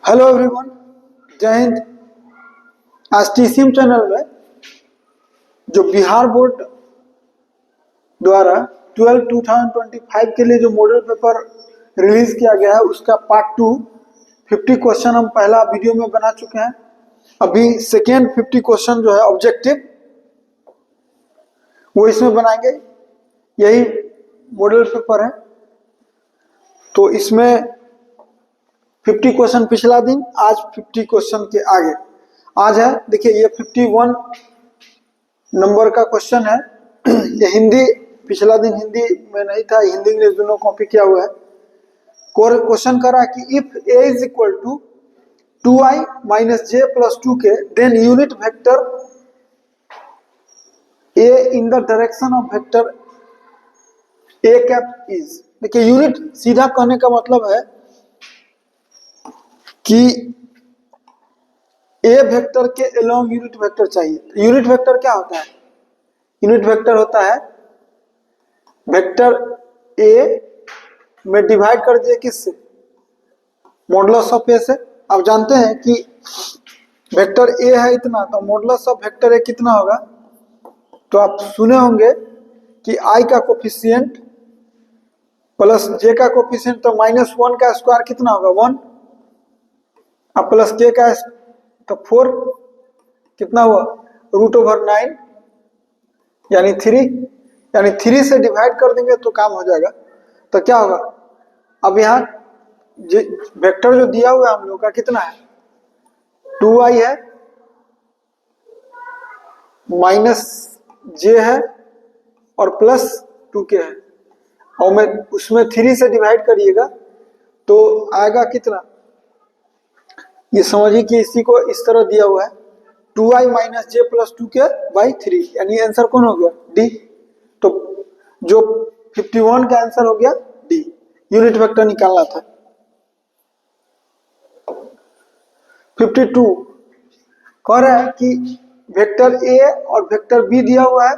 Hello everyone, जय हिंद। आज TCM channel में जो बिहार बोर्ड द्वारा 12/2025 के लिए जो मॉडल पेपर रिलीज किया गया है उसका पार्ट 2 50 क्वेश्चन हम पहला वीडियो में बना चुके हैं। अभी सेकेंड 50 क्वेश्चन जो है ऑब्जेक्टिव वो इसमें बनाएंगे। यही मॉडल पेपर है, तो इसमें 50 क्वेश्चन पिछला दिन, आज 50 क्वेश्चन के आगे। आज है, देखिए ये 51 नंबर का क्वेश्चन है। ये हिंदी, पिछला दिन हिंदी में नहीं था, हिंदी इंग्लिश दोनों कॉपी किया हुआ है। क्वेश्चन करा कि if a is equal to 2i minus j plus 2k then unit vector a in the direction of vector a cap is. देखिए यूनिट सीधा कहने का मतलब है कि ए वेक्टर के अलोंग यूनिट वेक्टर चाहिए। यूनिट वेक्टर क्या होता है? यूनिट वेक्टर होता है वेक्टर ए में डिवाइड कर दिए किससे? मॉडुलस ऑफ ए से। आप जानते हैं कि वेक्टर ए है इतना, तो मॉडुलस ऑफ वेक्टर ए कितना होगा? तो आप सुने होंगे कि आई का कोफिशिएंट प्लस जे का कोफिशिएंट, तो -1 का स्क्वायर कितना होगा? 1, अब प्लस के का तो 4 कितना हुआ? √9 यानी 3, यानी 3 से डिवाइड कर देंगे तो काम हो जाएगा। तो क्या होगा? अब यहाँ वेक्टर जो दिया हुआ है हम लोग का कितना है? 2i है, माइनस j है और प्लस 2k है, और मैं उसमें 3 से डिवाइड करिएगा तो आएगा कितना? ये समझिए कि इसी को इस तरह दिया हुआ है 2i minus j plus 2k/3, यानी आंसर कौन हो गया? डी। तो जो 51 का आंसर हो गया डी। यूनिट वेक्टर निकालना था। 52 कह रहा है कि वेक्टर ए और वेक्टर बी दिया हुआ है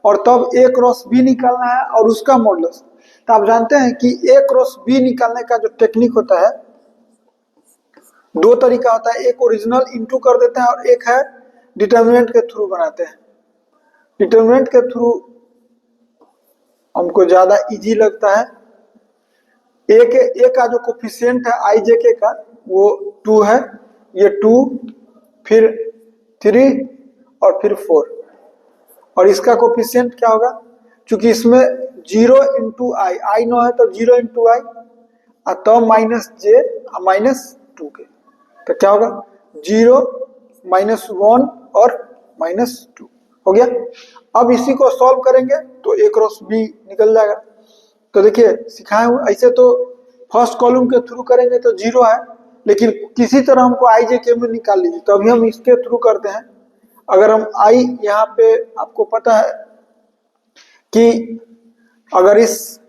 और तब ए क्रॉस बी निकालना है और उसका मॉडुलस। तो आप जानते हैं कि ए क्रॉस बी निकालने का जो टेक्निक होता है, दो तरीका होता है। एक ओरिजिनल इनटू कर देते हैं और एक है डिटर्मिनेंट के थ्रू बनाते हैं। डिटर्मिनेंट के थ्रू हमको ज्यादा इजी लगता है। ए का जो कोफिशिएंट है आई जे के का वो 2 है, ये 2 फिर 3 और फिर 4, और इसका कोफिशिएंट क्या होगा? क्योंकि इसमें 0 इंटू आई नो है तो 0 इंटू आई और तब माइनस जे माइनस 2 के, तो क्या होगा? 0 -1 और -2 हो गया। अब इसी को सॉल्व करेंगे तो ए क्रॉस बी निकल जाएगा। तो देखिए सिखाए हुए, ऐसे तो फर्स्ट कॉलम के थ्रू करेंगे तो 0 है, लेकिन किसी तरह हमको आई जे के में निकाल लीजिए। तो अभी हम इसके थ्रू करते हैं। अगर हम आई, यहाँ पे आपको पता है कि अगर इस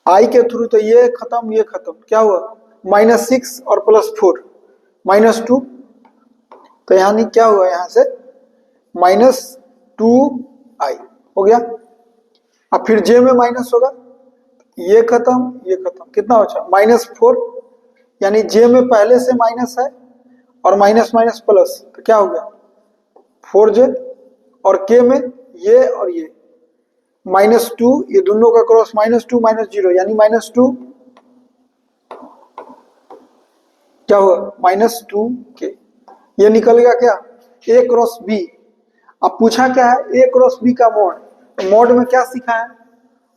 आई के थ्रू, तो ये खत्म ये खत्म, क्या हुआ? -6 और प्लस 4 -2, तो यानी क्या हुआ? यहाँ से -2i हो गया। अब फिर जे में माइनस होगा, ये खत्म ये खत्म, कितना बचा? -4, यानी जे में पहले से माइनस है और माइनस माइनस प्लस, तो क्या हो गया? 4j, और के में ये और ये -2, ये दोनों का क्रॉस -2 -0 यानी -2, क्या हुआ? -2k। ये निकल गया क्या? a cross b। अब पूछा क्या है? a क्रॉस b का मॉड। तो मॉड में क्या सीखा है?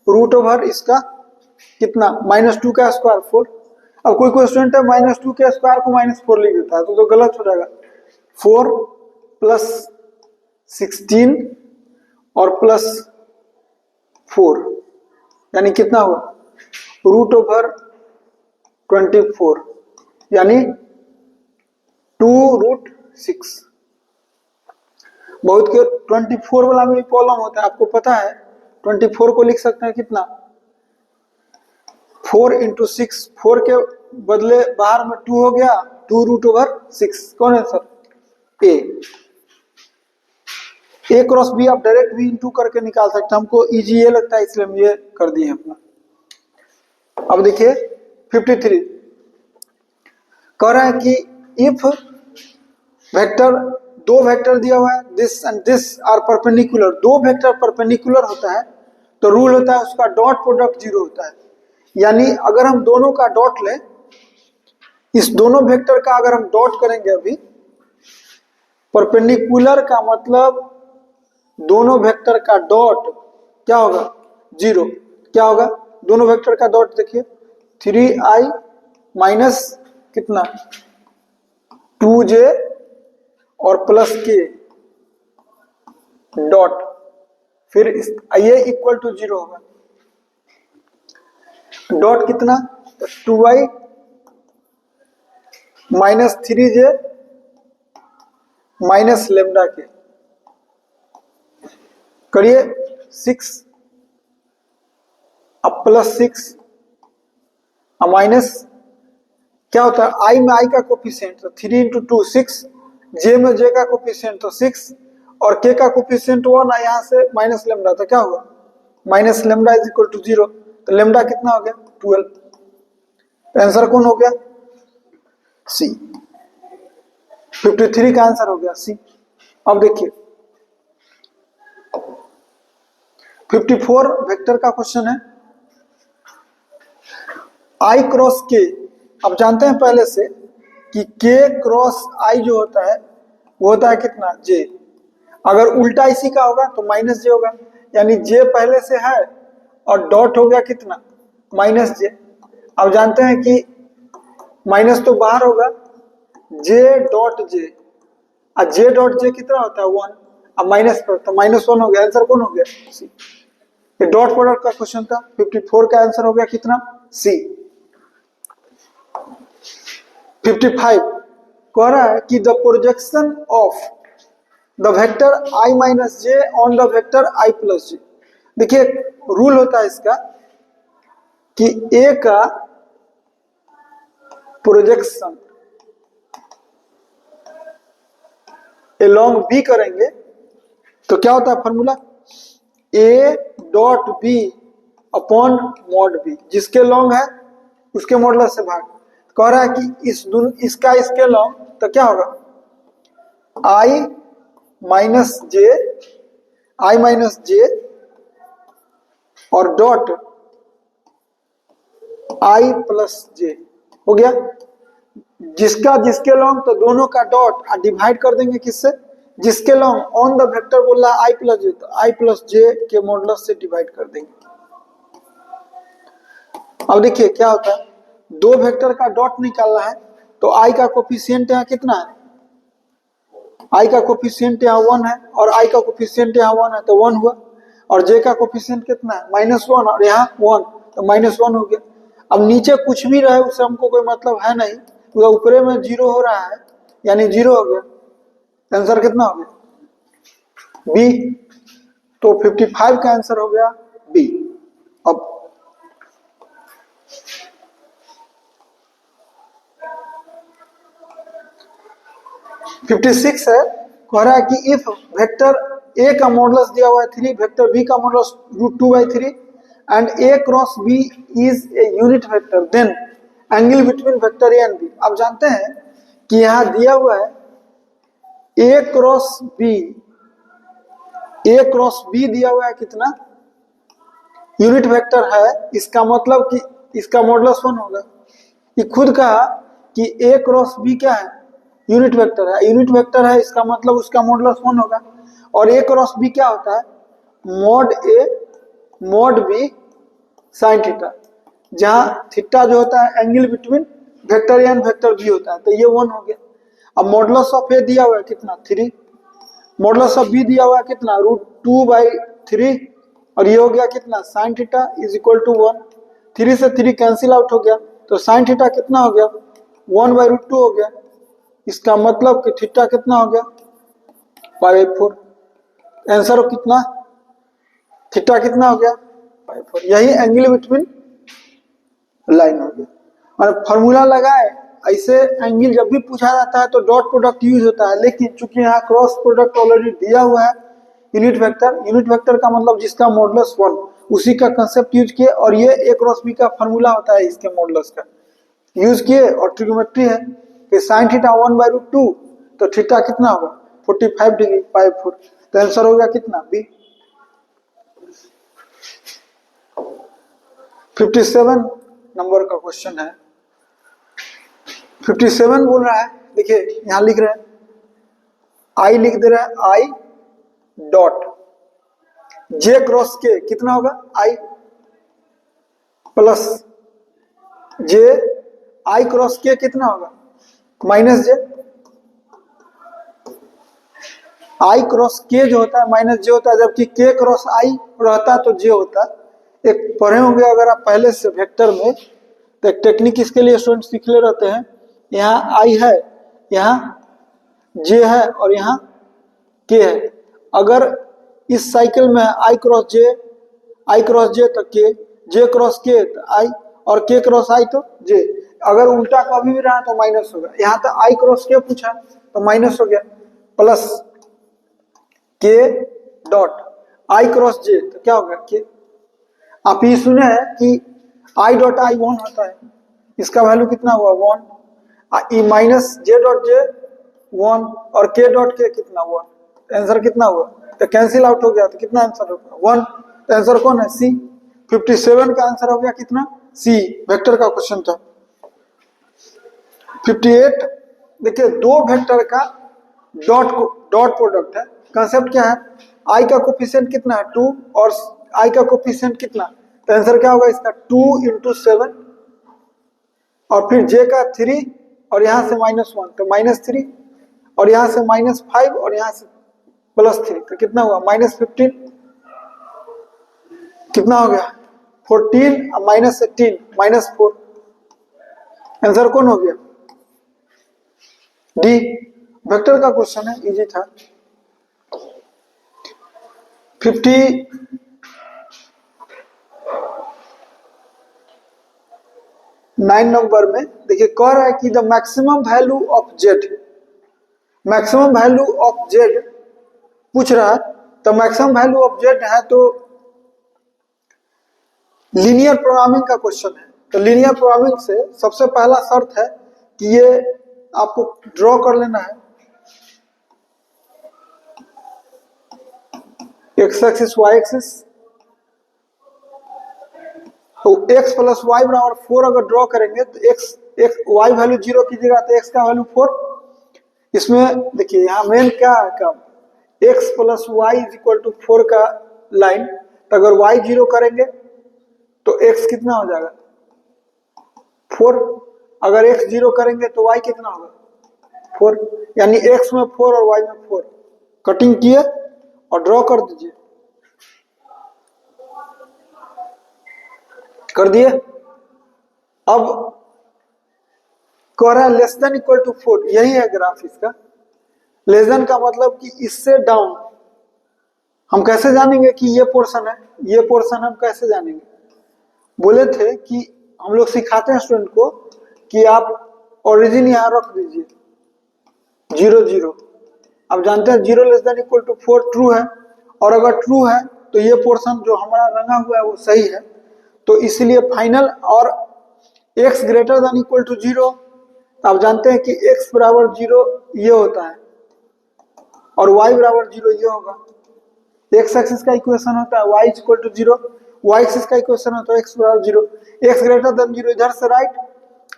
√ इसका कितना? -2 का स्क्वायर 4। अब कोई स्टूडेंट है -2 के स्क्वायर को -4 लिख देता है तो गलत हो जाएगा। 4 प्लस 16 और प्लस 4 यानी कितना हुआ? √24 यानी 2√6। बहुत के 24 वाला में भी प्रॉब्लम होता है, आपको पता है। 24 को लिख सकते हैं कितना? 4 × 6, 4 के बदले बाहर में 2 हो गया, 2√6। कौन है सर? ए क्रॉस बी आप डायरेक्ट भी इंटू करके निकाल सकते हैं। हमको इजी ये लगता है इसलिए हम ये कर दिए अपना। अब देखिए 53 कह रहा है कि इफ वेक्टर, दो वेक्टर दिया हुआ है, this and this are perpendicular, दो वेक्टर परपेंडिकुलर होता है तो रूल होता है उसका डॉट प्रोडक्ट जीरो होता है। यानी अगर हम दोनों का डॉट लें, इस दोनों वेक्टर का अगर हम डॉट करेंगे अभी, परपेंडिकुलर का मतलब दोनों वेक्टर का डॉट क्या होगा, जीरो। क्या होगा दोनों वेक्टर का डॉट, देखिए 3i माइनस कितना 2j और प्लस k डॉट, फिर ये इक्वल टू जीरो होगा। डॉट कितना 2i minus 3j minus lambda के, करिए 6 अब प्लस 6 माइनस क्या होता है, आई में आई का कोफिशिएंट तो 3 इंटू 2 6, जे में जे का कोफिशिएंट तो 6 और के का कोफिशिएंट 1 है, यहाँ से माइनस लेमडा तो क्या होगा minus lambda is equal to 0। तो लेमडा कितना हो गया 12। तो आंसर कौन हो गया सी, 53 का आंसर हो गया सी। अब देखिए 54 वेक्टर का क्वेश्चन है, आई क्रॉस के। अब जानते हैं पहले से कि के क्रॉस आई जो होता है वो होता है कितना जे, अगर उल्टा इसी का होगा तो माइनस जे होगा, यानी जे पहले से है और डॉट हो गया कितना माइनस जे। अब जानते हैं कि माइनस तो बाहर होगा, जे डॉट जे, और जे डॉट जे कितना होता है 1, अब माइनस पर तो -1 हो गया। आंसर कौन हो गया सी, ये डॉट प्रोडक्ट का क्वेश्चन था। 54 का आंसर हो गया कितना सी। 55 कह रहा है कि the projection of the vector i minus j on the vector i plus j. देखिए रूल होता है इसका कि a का प्रोजेक्शन along b करेंगे तो क्या होता है formula, a dot b upon mod b, जिसके लॉन्ग है उसके मॉडुलस से भाग। कह रहा है कि इसका इसके लॉन्ग तो क्या होगा i माइनस जे और डॉट i प्लस जे हो गया, जिसका जिसके लॉन्ग तो दोनों का डॉट डिवाइड कर देंगे किससे, जिसके लॉन्ग ऑन द वेक्टर बोल रहा है i प्लस जे, तो i प्लस जे के मॉडुलस से डिवाइड कर देंगे। अब देखिए क्या होता है, दो वेक्टर का डॉट निकालना है तो i का कोफिशिएंट यहाँ कितना है, i का कोफिशिएंट यहाँ 1 है और i का कोफिशिएंट यहाँ 1 है तो 1 हुआ, और j का कोफिशिएंट कितना है -1 और यहाँ 1 तो -1 हो गया। अब नीचे कुछ भी रहे उससे हमको कोई मतलब है नहीं, तो ऊपरे में 0 हो रहा है यानी 0 हो गया। आंसर कितना हो गया बी, तो 55 का आंसर हो गया बी। अब फिफ्टी सिक्स है, कह रहा है कि इफ वेक्टर a का मॉडुलस दिया हुआ है 3, वेक्टर b का modulus √2/3 and a cross b is a unit vector, then angle between vector a and b। आप जानते हैं कि यहां दिया हुआ है a क्रॉस b दिया हुआ है कितना यूनिट वेक्टर है, इसका मतलब कि इसका मॉडुलस 1 होगा। ये खुद कहा कि a क्रॉस b क्या है यूनिट वेक्टर है, यूनिट वेक्टर है इसका मतलब उसका मॉडुलस 1 होगा। और a क्रॉस b क्या होता है mod a mod b sine theta, जहां थीटा जो होता है angle between vector a and vector b होता है, तो ये 1 हो गया। अब मॉडुलस ऑफ a दिया हुआ है कितना 3, मॉडुलस ऑफ b दिया हुआ है कितना √2/3 और ये हो गया कितना sine theta is equal to 1, 3 से 3 कैंसिल आउट हो गया तो साइन थीटा कितना हो गया 1/√2 हो गया। इसका मतलब कि थीटा कितना हो गया π/4। आंसर कितना थीटा कितना हो गया π/4, यही एंगल बिटवीन लाइन हो गया। और फॉर्मूला लगाए ऐसे एंगल जब भी पूछा जाता है तो डॉट प्रोडक्ट यूज होता है, लेकिन चूंकि यहाँ क्रॉस प्रोडक्ट ऑलरेडी दिया हुआ है यूनिट वेक्टर का मतलब जिसका मॉडुलस 1, उसी का कंसेप्ट यूज किए और ये a क्रॉस b का फॉर्मूला होता है इसके मॉडुलस का यूज किए और ट्रिग्नोमेट्री है कि साइन थीटा 1/√2, तो थीटा कितना होगा 45 डिग्री 5/4। तो आंसर हो गया कितना बी। 57 नंबर का क्वेश्चन है। 57 बोल रहा है, देखिए यहां लिख रहे हैं आई, लिख दे रहा है आई डॉट जे क्रॉस के कितना होगा आई प्लस जे, आई क्रॉस के कितना होगा माइनस जे। आई क्रॉस के जो होता है माइनस जे होता है, जबकि के क्रॉस आई रहता है तो जे होता है। एक पढ़े होंगे अगर आप पहले से वेक्टर में, तो एक टेक्निक इसके लिए स्टूडेंट सीखले रहते हैं। यहाँ आई है, यहाँ जे है और यहाँ के है। अगर इस साइकिल में आई क्रॉस जे तो के, जे क्रॉस के तो आई, और के क्रॉस आई तो जे। अगर उल्टा कभी भी रहा तो माइनस होगा। यहाँ तो आई क्रॉस के पूछा तो माइनस हो गया, प्लस के डॉट आई क्रॉस जे तो क्या होगा के। आप ये सुने हैं कि आई डॉट आई 1 होता है, इसका वैल्यू कितना हुआ 1, E minus J dot J 1 और के डॉट के कितना 1। आंसर कितना हुआ, तो कैंसिल आउट हो गया, तो कितना आंसर होगा 1। तो आंसर कौन है सी। 57 का आंसर हो गया कितना सी। वेक्टर का क्वेश्चन था। 58 देखिए दो वेक्टर का डॉट प्रोडक्ट है। कंसेप्ट क्या है, आई का कोफिशिएंट कितना है 2 और आई का कोफिशिएंट कितना, तो आंसर क्या होगा इसका 2 × 7 और फिर जे का 3 और यहां से -1 तो -3 और यहां से -5 और यहां से +3 तो कितना हुआ -15। कितना हो गया 14 और -18 -4। आंसर कौन हो गया डी। वेक्टर का क्वेश्चन है, इजी था। 59 नंबर में देखिए कह रहा है कि the maximum value of Z, maximum value of Z पूछ रहा है। तो मैक्सिमम वैल्यू ऑफ जेड है तो लीनियर प्रोग्रामिंग का क्वेश्चन है। तो लीनियर प्रोग्रामिंग से सबसे पहला शर्त है कि ये आपको ड्रॉ कर लेना है एक्स एक्सिस वाई एक्सिस। तो x + y = 4 अगर ड्रॉ करेंगे तो x y वैल्यू 0 कीजिएगा तो x का वैल्यू 4। इसमें देखिए यहाँ मेन क्या है काम, x + y = 4 का लाइन। तो अगर y 0 करेंगे तो x कितना हो जाएगा 4, अगर x 0 करेंगे तो y कितना होगा 4, यानी x में 4 और y में 4। कटिंग किए और ड्रॉ कर दीजिए, कर दिए। अब कह रहा है लेस देन इक्वल टू 4, यही है ग्राफ इसका। लेस देन का मतलब कि इससे डाउन। हम कैसे जानेंगे कि ये पोर्शन है, ये पोर्शन हम कैसे जानेंगे, बोले थे कि हम लोग सिखाते हैं स्टूडेंट को कि आप ओरिजिन यहां रख दीजिए 0 0। अब जानते हैं 0 less than equal to 4 true है, और अगर ट्रू है तो ये पोर्शन जो हमारा रंगा हुआ है वो सही है। तो इसलिए फाइनल और x greater than equal to 0। आप जानते हैं कि x बराबर 0 ये होता है और y बराबर 0 ये होगा। x एक्सिस का इक्वेशन होता है y equal to 0, y axis का इक्वेशन होता है x बराबर 0। x ग्रेटर देन 0 इधर से राइट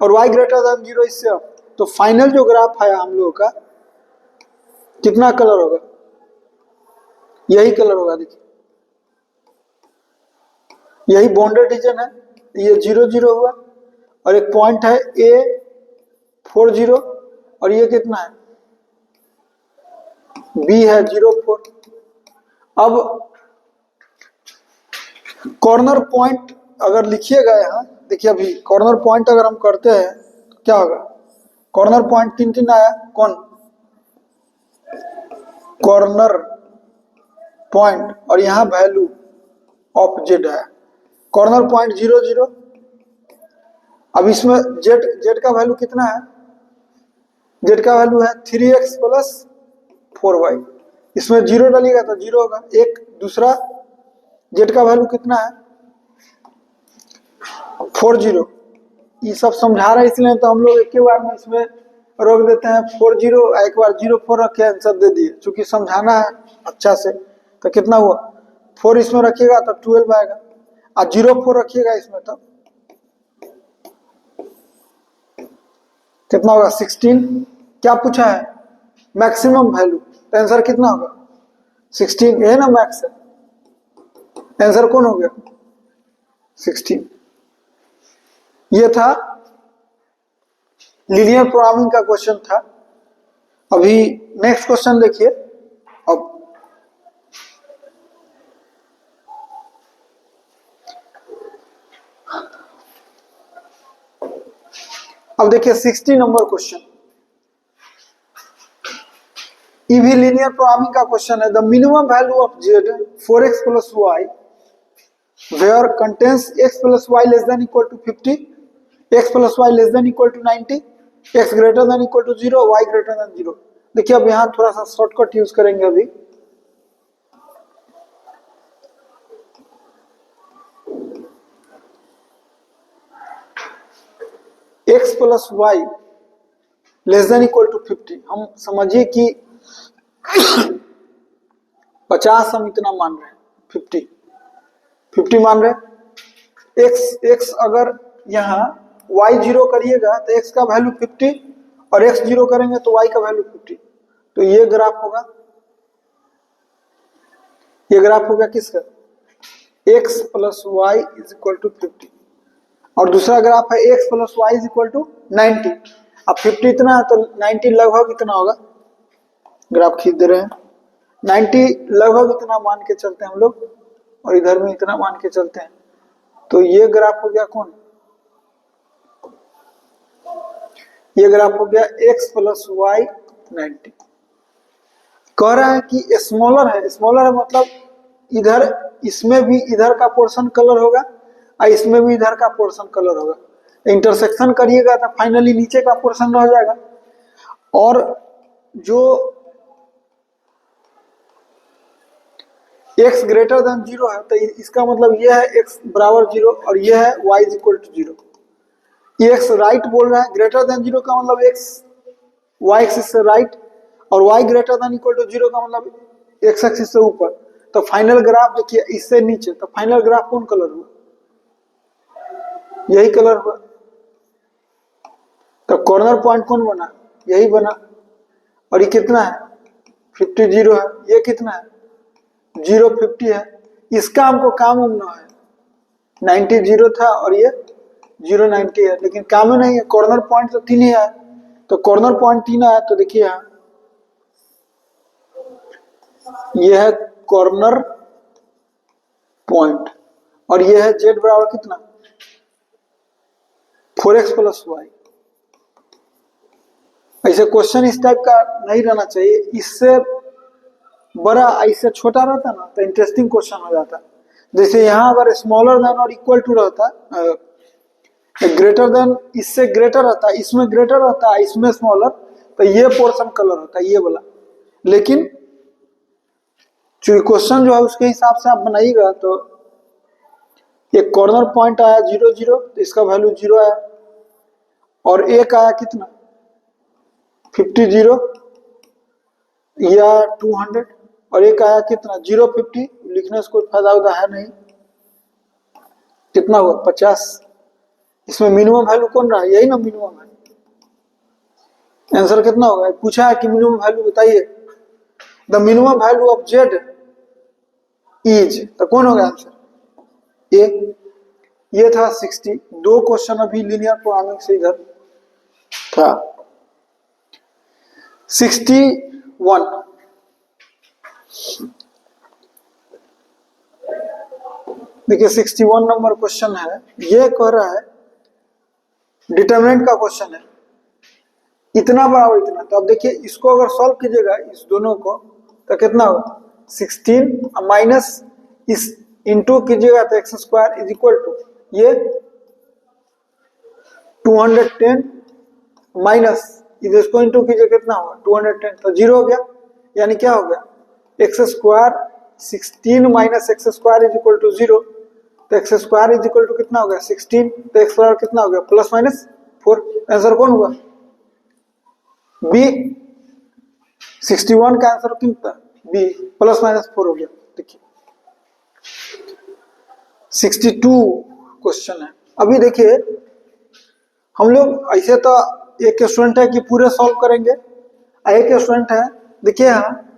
और y ग्रेटर देन 0 इससे अप। तो फाइनल जो ग्राफ है हम लोगों का कितना कलर होगा, यही कलर होगा। देखिए यही बाउंडेड रीजन है, ये 0 0 हुआ और एक पॉइंट है A 4 0 और ये कितना है B है 0 4। अब कॉर्नर पॉइंट अगर लिखिएगा यहाँ, देखिए अभी कॉर्नर पॉइंट अगर हम करते हैं तो क्या होगा, कॉर्नर पॉइंट 3 3 आया, कौन कॉर्नर पॉइंट और यहाँ वैल्यू ऑफ जेड है। Corner point 0 0। अब इसमें जेड का वैल्यू कितना है, जेड का वैल्यू है 3x + 4y। इसमें 0 डालिएगा तो 0 होगा। एक दूसरा जेड का वैल्यू कितना है 4 0। ये सब समझा रहा है इसलिए तो हम लोग एक ही बार में इसमें रोक देते हैं 4 0, एक बार 0 4 रखे आंसर दे दिए, चूंकि समझाना है अच्छा से। तो कितना हुआ 4 इसमें रखिएगा तो 12 आएगा, और 0 4 रखिएगा इसमें तो कितना होगा 16। क्या पूछा है मैक्सिमम वैल्यू, तो आंसर कितना होगा 16, ये ना मैक्स है, आंसर कौन हो गया 16। ये था लीनियर प्रोग्रामिंग का क्वेश्चन था। अभी नेक्स्ट क्वेश्चन देखिए। अब देखिए 60 नंबर क्वेश्चन, ये भी लीनियर प्रोग्रामिंग का क्वेश्चन है। The minimum value of z 4x plus y where contains x plus y less than equal to 50, x plus y less than equal to 90, x greater than equal to 0, y greater than 0। देखिए अब यहां थोड़ा सा shortcut use करेंगे। अभी x plus y less than equal to 50, हम समझिए कि 50 हम इतना मान रहे हैं, 50 मान रहे हैं। x अगर यहाँ y 0 करिएगा तो x का वैल्यू 50 और x 0 करेंगे तो y का वैल्यू 50। तो ये ग्राफ होगा, ये ग्राफ होगा किसका x plus y is equal to 50, और दूसरा ग्राफ है x plus y is equal to 90। अब 50 इतना है तो 90 लगभग इतना होगा, ग्राफ खींच दे रहे हैं 90 लगभग इतना मान के चलते हैं हम लोग, और इधर में इतना मान के चलते हैं। तो ये ग्राफ हो गया कौन, ये ग्राफ हो गया x प्लस वाई 90। कह रहा है कि स्मॉलर है, स्मॉलर है मतलब इधर इसमें भी इधर का पोर्शन कलर होगा और इसमें भी इधर का पोर्शन कलर होगा, इंटरसेक्शन करिएगा तो फाइनली नीचे का पोर्शन रह जाएगा। और जो x ग्रेटर देन 0 है तो इसका मतलब ये है x बराबर 0 और ये है y इज इक्वल टू 0। ये x राइट बोल रहा है, ग्रेटर देन 0 का मतलब x y एक्सिस से राइट, और y greater than equal to 0 का मतलब x एक्सिस से ऊपर। तो फाइनल ग्राफ देखिए इससे नीचे, तो फाइनल ग्राफ कौन कलर हुआ, यही कलर हुआ। तो कॉर्नर पॉइंट कौन बना, यही बना। और ये कितना है 50 0 है, ये कितना है 0 50 है। इसका हमको काम उमना है, 90 0 था और ये 0 90 है, लेकिन काम नहीं है। कॉर्नर पॉइंट तो 3 ही है, तो कॉर्नर पॉइंट 3 है। तो देखिए यहाँ ये है कॉर्नर पॉइंट और ये है z बराबर कितना 4x प्लस वाई। ऐसे क्वेश्चन इस टाइप का नहीं रहना चाहिए, इससे बड़ा इससे छोटा रहता ना तो इंटरेस्टिंग क्वेश्चन हो जाता। जैसे यहाँ अगर स्मॉलर देन और इक्वल टू रहता, ग्रेटर देन इससे ग्रेटर रहता, इसमें ग्रेटर रहता, इसमें स्मॉलर, तो ये पोर्शन कलर होता ये वाला। लेकिन चूंकि क्वेश्चन जो है उसके हिसाब से आप बनाइएगा, तो एक कॉर्नर पॉइंट आया 0 0 तो इसका वैल्यू 0 आया, और एक आया कितना 50 0 या 200, और एक आया कितना 0 50, लिखने से कोई फायदा उदा है नहीं। कितना हुआ 50। इसमें मिनिमम वैल्यू कौन रहा, यही ना मिनिमम है। आंसर कितना होगा, पूछा है कि मिनिमम वैल्यू बताइए। The minimum value of z is, तो कौन होगा आंसर ए। ये था 60। दो क्वेश्चन अभी लीनियर प्रोग्रामिंग से इधर था। 61 देखिए 61 नंबर क्वेश्चन है। ये कह रहा है डिटरमिनेंट का क्वेश्चन है, इतना बराबर इतना। तो अब देखिए इसको अगर सॉल्व कीजिएगा इस दोनों को तो कितना होगा 16 माइनस इस इंटू कीजिएगा तो x square is equal to ये 210 माइनस इसको इंटू कीजिए कितना होगा 210, तो 0 हो गया। यानी क्या हो गया x square 16 minus x square is equal to 0, तो x square is equal to कितना हो गया 16, तो एक्स स्क्वायर कितना हो गया प्लस माइनस 4। आंसर कौन हुआ बी 61 का आंसर कितना, बी +-4 हो गया। देखिए 62 क्वेश्चन है। अभी देखिए हम लोग ऐसे तो एक स्टूडेंट है कि पूरे सॉल्व करेंगे, एक स्टूडेंट है देखिए यहाँ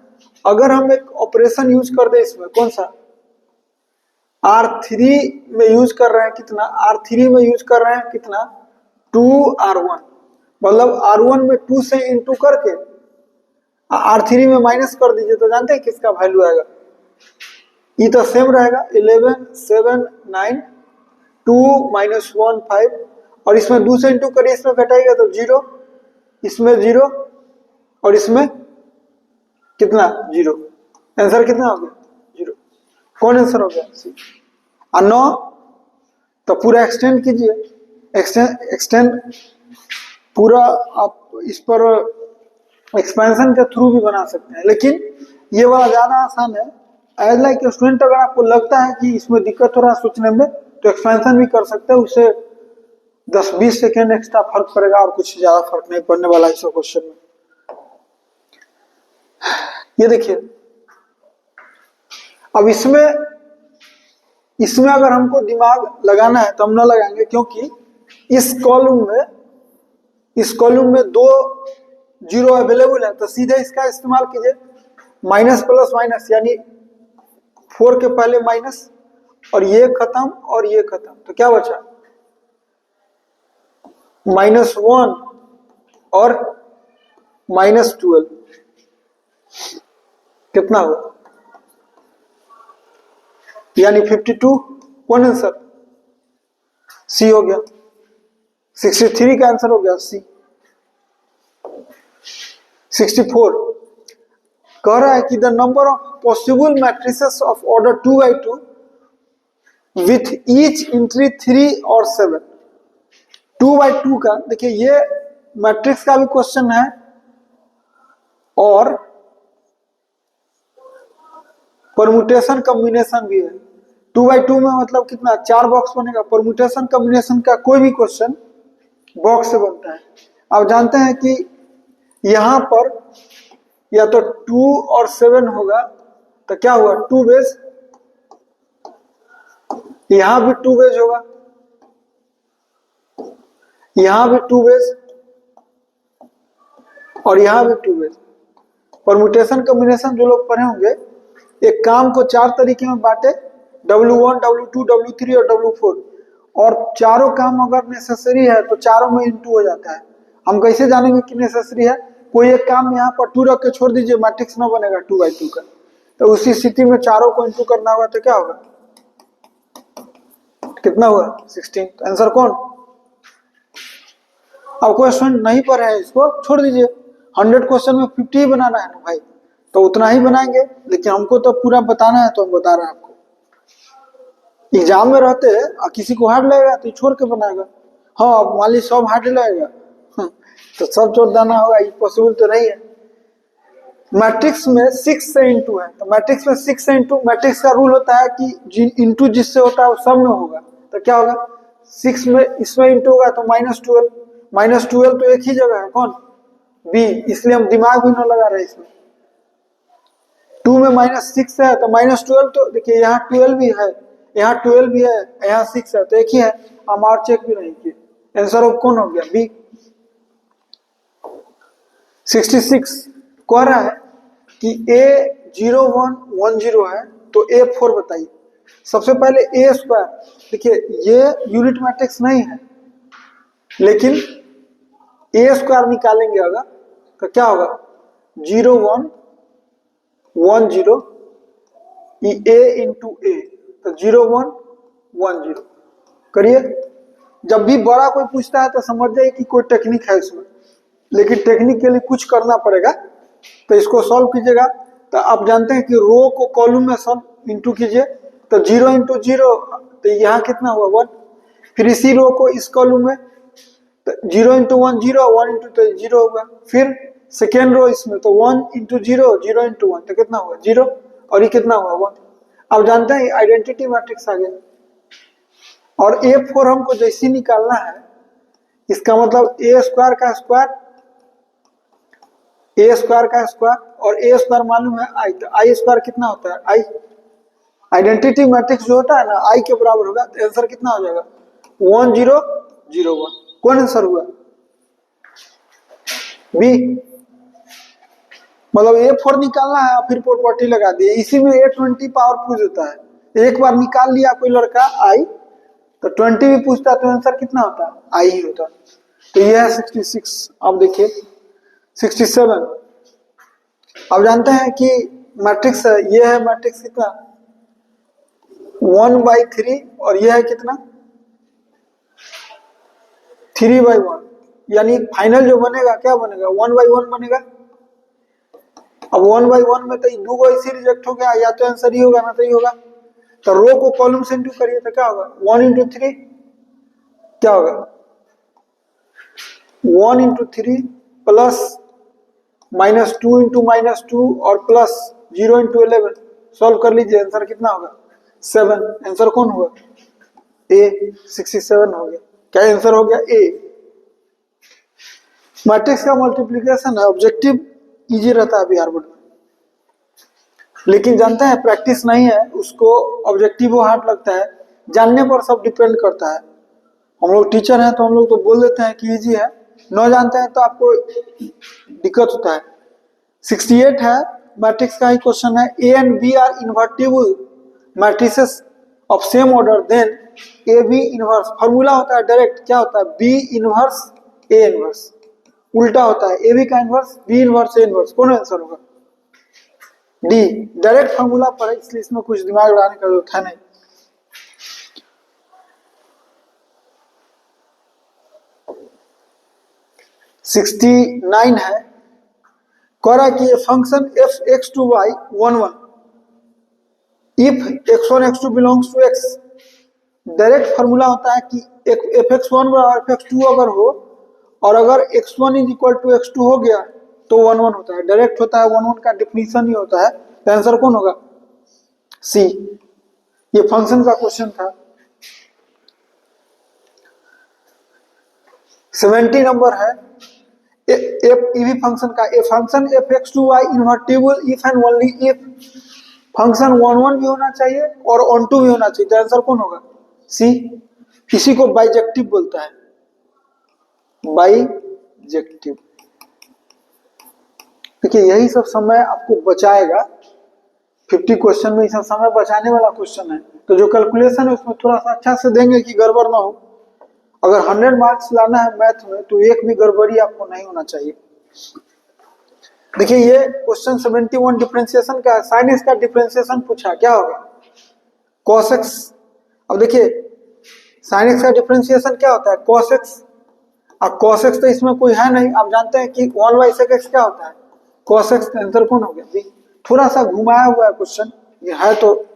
अगर हम एक ऑपरेशन यूज कर दे इसमें कौन सा R3 में यूज कर रहे हैं कितना, R3 में यूज कर रहे हैं कितना 2R1, मतलब R1 में 2 से इंटू करके R3 में माइनस कर दीजिए तो जानते हैं किसका वैल्यू आएगा, ये तो सेम रहेगा 11 7 9 2 -1 5 और इसमें 2 से इंटू करिए इसमें घटाइएगा तो 0, इसमें 0 और इसमें कितना 0, आंसर कितना हो गया 0। कौन आंसर हो गया सी। 9 तो पूरा एक्सटेंड कीजिए, एक्सटेंड पूरा आप इस पर एक्सपेंशन के थ्रू भी बना सकते हैं, लेकिन ये वाला ज्यादा आसान है। एज लाइक स्टूडेंट अगर आपको लगता है कि इसमें दिक्कत हो रहा है सोचने में तो एक्सपेंशन भी कर सकते हैं, उससे 10-20 सेकेंड एक्स्ट्रा फर्क पड़ेगा और कुछ ज्यादा फर्क नहीं पड़ने वाला इस क्वेश्चन में। ये देखिए अब इसमें अगर हमको दिमाग लगाना है तो हम ना लगाएंगे, क्योंकि इस कॉलम में 2 0 अवेलेबल है, तो सीधे इसका इस्तेमाल कीजिए माइनस प्लस माइनस, यानी 4 के पहले माइनस और ये खत्म और ये खत्म, तो क्या बचा -1 और -12 कितना हुआ, यानी 52। कौन आंसर सी हो गया, 63 का आंसर हो गया सी। 64 कह रहा है कि the number of possible matrices of order 2×2 with each entry 3 और 7। 2×2 का देखिए ये मैट्रिक्स का भी क्वेश्चन है और परम्यूटेशन कॉम्बिनेशन भी है। 2×2 में मतलब कितना 4 बॉक्स बनेगा, परम्यूटेशन कॉम्बिनेशन का कोई भी क्वेश्चन बॉक्स से बनता है। आप जानते हैं कि यहां पर या तो 2 और 7 होगा तो क्या हुआ 2 बेस, यहां भी 2 बेस होगा, यहां भी 2 बेस और यहां भी 2 बेस। परम्यूटेशन कॉम्बिनेशन जो लोग पढ़े होंगे, एक काम को 4 तरीके में बांटे, W1 W2 W3 और W4, और चारों काम अगर नेसेसरी है तो चारों में इंटू हो जाता है। हम कैसे जानेंगे कि नेसेसरी है, कोई एक काम यहाँ पर 2 रख के छोड़ दीजिए, मैट्रिक्स ना बनेगा 2×2 का, तो उसी स्थिति में चारों को इंटू करना होगा तो क्या होगा, कितना हुआ 16। तो आंसर कौन, अब क्वेश्चन नहीं पढ़े हैं इसको छोड़ दीजिए, 100 क्वेश्चन में 50 ही बनाना है ना भाई, तो उतना ही बनाएंगे, लेकिन हमको तो पूरा बताना है तो हम बता रहे हैं आपको। एग्जाम में रहते हैं किसी को हार्ड लगेगा तो छोड़ के बनाएगा, हाँ अब मान ली सब हार्ड लगेगा तो सब छोड़ देना होगा, ये पॉसिबल तो नहीं है। मैट्रिक्स में 6 से इंटू है, तो मैट्रिक्स में 6 से इंटू, मैट्रिक्स का रूल होता है कि इंटू जिससे होता है वो सब में होगा, तो क्या होगा 6 में इसमें इंटू होगा तो -12, -12 तो एक ही जगह है कौन बी, इसलिए हम दिमाग भी ना लगा रहे इसमें। 2 में -6 है तो -12, तो देखिए यहाँ 12 भी है, यहाँ 12 भी है, यहाँ 6 है, तो एक ही है, हम और चेक भी नहीं किए, आंसर कौन हो गया बी। 66 कह रहा है कि A0110 है तो A4 बताइए। सबसे पहले A², देखिए ये यूनिट मैट्रिक्स नहीं है, लेकिन A² निकालेंगे अगर तो क्या होगा 0110 A इंटू A, तो 0110 करिए। जब भी बड़ा कोई पूछता है तो समझ जाइए कि कोई टेक्निक है इसमें, लेकिन टेक्निक के लिए कुछ करना पड़ेगा, तो इसको सॉल्व कीजिएगा। तो आप जानते हैं कि रो को कॉलम में सॉल्व इंटू कीजिए, तो 0 इंटू 0, तो यहाँ कितना हुआ 1, फिर इसी रो को इस कॉलम में तो 0 इंटू 1 0, 1 इंटू तो 0 होगा, फिर सेकेंड रो इसमें तो 1 इंटू 0, 0 इंटू 1 तो कितना हुआ 0, और ये कितना हुआ 1। अब जानते हैं आइडेंटिटी मैट्रिक्स आ गया, और A4 हमको जैसे निकालना है, इसका मतलब A² का स्क्वायर ए स्क्वायर का स्क्वायर, और ए स्क्वायर मालूम है आई, तो आई स्क्वायर कितना होता है आई, आइडेंटिटी मैट्रिक्स जो होता है ना आई के बराबर होगा, तो आंसर कितना हो जाएगा 1001। कौन आंसर हुआ बी, मतलब A4 निकालना है और फिर प्रॉपर्टी लगा दी, इसी में A20 पावर पूछ होता है, एक बार निकाल लिया कोई लड़का आई तो 20 भी पूछता है तो आंसर कितना होता है आई ही होता। तो ये है 66। अब देखिए 67, अब जानते हैं कि मैट्रिक्स है, ये है मैट्रिक्स कितना 1/3 और ये है कितना 3/1, यानी फाइनल जो बनेगा क्या बनेगा 1/1 बनेगा। अब 1/1 में तो दो को इसी रिजेक्ट हो गया, या तो आंसर ही होगा ना सही होगा, तो रो को कॉलम से इंटू करिए तो क्या होगा 1 × 3 क्या होगा 1 × 3 प्लस -2 × -2 और प्लस 0 × 11, सॉल्व कर लीजिए आंसर कितना होगा 7। आंसर कौन हुआ ए, 67 हो गया। क्या आंसर हो गया ए। मैट्रिक्स का मल्टीप्लिकेशन है, ऑब्जेक्टिव इजी रहता है बिहार बोर्ड में, लेकिन जानते हैं प्रैक्टिस नहीं है उसको ऑब्जेक्टिव वो हार्ड लगता है, जानने पर सब डिपेंड करता है। हम लोग टीचर हैं तो हम लोग तो बोल देते हैं कि इजी है, न जानते हैं तो आपको दिक्कत होता है। 68 है मैट्रिक्स का ही क्वेश्चन है, A and B are invertible matrices of same order then A B inverse, formula होता है डायरेक्ट क्या होता है बी इनवर्स ए इनवर्स, उल्टा होता है ए बी का inverse B inverse A inverse, कौन आंसर होगा डी। डायरेक्ट फॉर्मूला पर है इसलिए इसमें कुछ दिमाग लगाने का जरूरत है नहीं। सिक्सटी 69 है, कह रहा है कि function f x to y 1 1 if x1 x2 belongs to x, direct formula होता है कि एफ एक्स वन और एफ एक्स टू अगर हो और अगर x1 is equal to x2 हो गया तो 1 1 होता है, डायरेक्ट होता है 1 1 का डिफिनीशन ही होता है, तो आंसर कौन होगा सी। ये फंक्शन का क्वेश्चन था। 70 नंबर है ईवी फंक्शन का, a function f x to y invertible if and only if function 1 1 भी होना चाहिए और ऑन टू भी होना चाहिए, तो आंसर कौन होगा सी। इसी को बाइजेक्टिव बोलता है, बाइजेक्टिव। देखिए यही सब समय आपको बचाएगा, 50 क्वेश्चन में ये सब समय बचाने वाला क्वेश्चन है, तो जो कैलकुलेशन है उसमें थोड़ा सा अच्छा से देंगे कि गड़बड़ ना हो। अगर 100 मार्क्स लाना है मैथ में तो एक भी गड़बड़ी आपको नहीं होना चाहिए। देखिए ये क्वेश्चन 71 डिफरेंशिएशन का, साइन एक्स का डिफरेंशिएशन पूछा, क्या होगा cos x। अब देखिए साइन एक्स का डिफरेंशिएशन क्या होता है cos x, अब cos x तो इसमें कोई है नहीं, आप जानते हैं कि 1/sec x क्या होता है cos x, का आंसर कौन हो गया बी। थोड़ा सा घुमाया हुआ है क्वेश्चन, ये है तो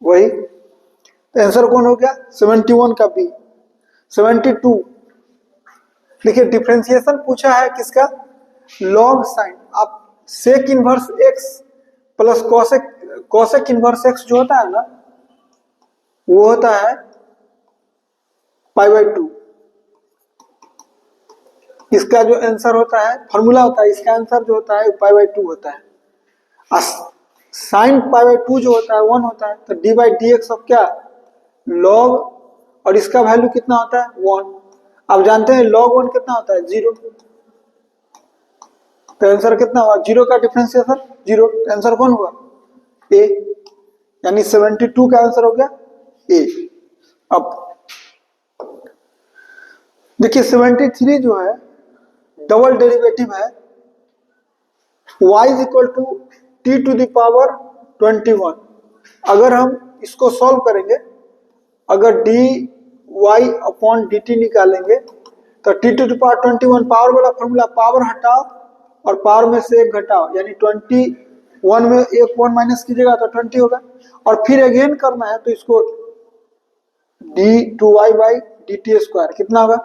वही, तो आंसर कौन हो गया 71 का बी। 72 देखिए डिफरेंशिएशन पूछा है किसका लॉग साइन, आप sec inverse x plus cosec inverse x जो होता है ना वो होता है π/2, इसका जो आंसर होता है फॉर्मूला होता है, इसका आंसर जो होता है π/2 होता है। साइन π/2 जो होता है 1 होता है, तो d/dx ऑफ क्या लॉग, और इसका वैल्यू कितना होता है 1। आप जानते हैं log 1 कितना होता है 0, तो आंसर कितना हुआ 0 का डिफरेंशिएशन 0, आंसर कौन हुआ ए, यानी 72 का आंसर हो गया ए। अब देखिए 73 जो है डबल डेरिवेटिव है y is equal to t⁻21। अगर हम इसको सॉल्व करेंगे, अगर dy/dt निकालेंगे तो t⁻21 पावर वाला फॉर्मूला, पावर हटाओ और पावर में से एक घटाओ, यानी 21 में एक 1 माइनस कीजिएगा तो 20 होगा, और फिर अगेन करना है तो इसको d2y/dt² कितना होगा,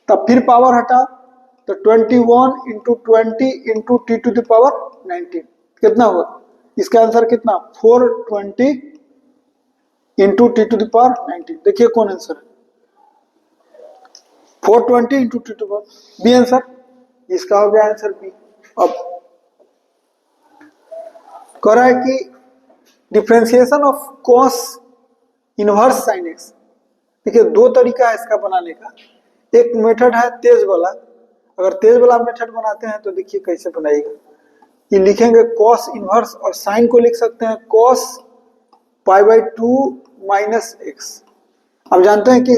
तब फिर पावर हटाओ तो 21 × 20 × t⁻19 कितना होगा, इसका आंसर कितना 420 × t⁻19। देखिए कौन आंसर है 420 × t⁻, बी आंसर, इसका हो गया आंसर बी। अब कह रहा है कि differentiation of cos inverse sine x. देखिए दो तरीका है इसका बनाने का। एक मेथड है तेज वाला, अगर तेज वाला मेथड बनाते हैं तो देखिए कैसे बनाएगा। ये लिखेंगे कॉस इनवर्स और साइन को लिख सकते हैं cos pi by 2 minus x. अब जानते हैं कि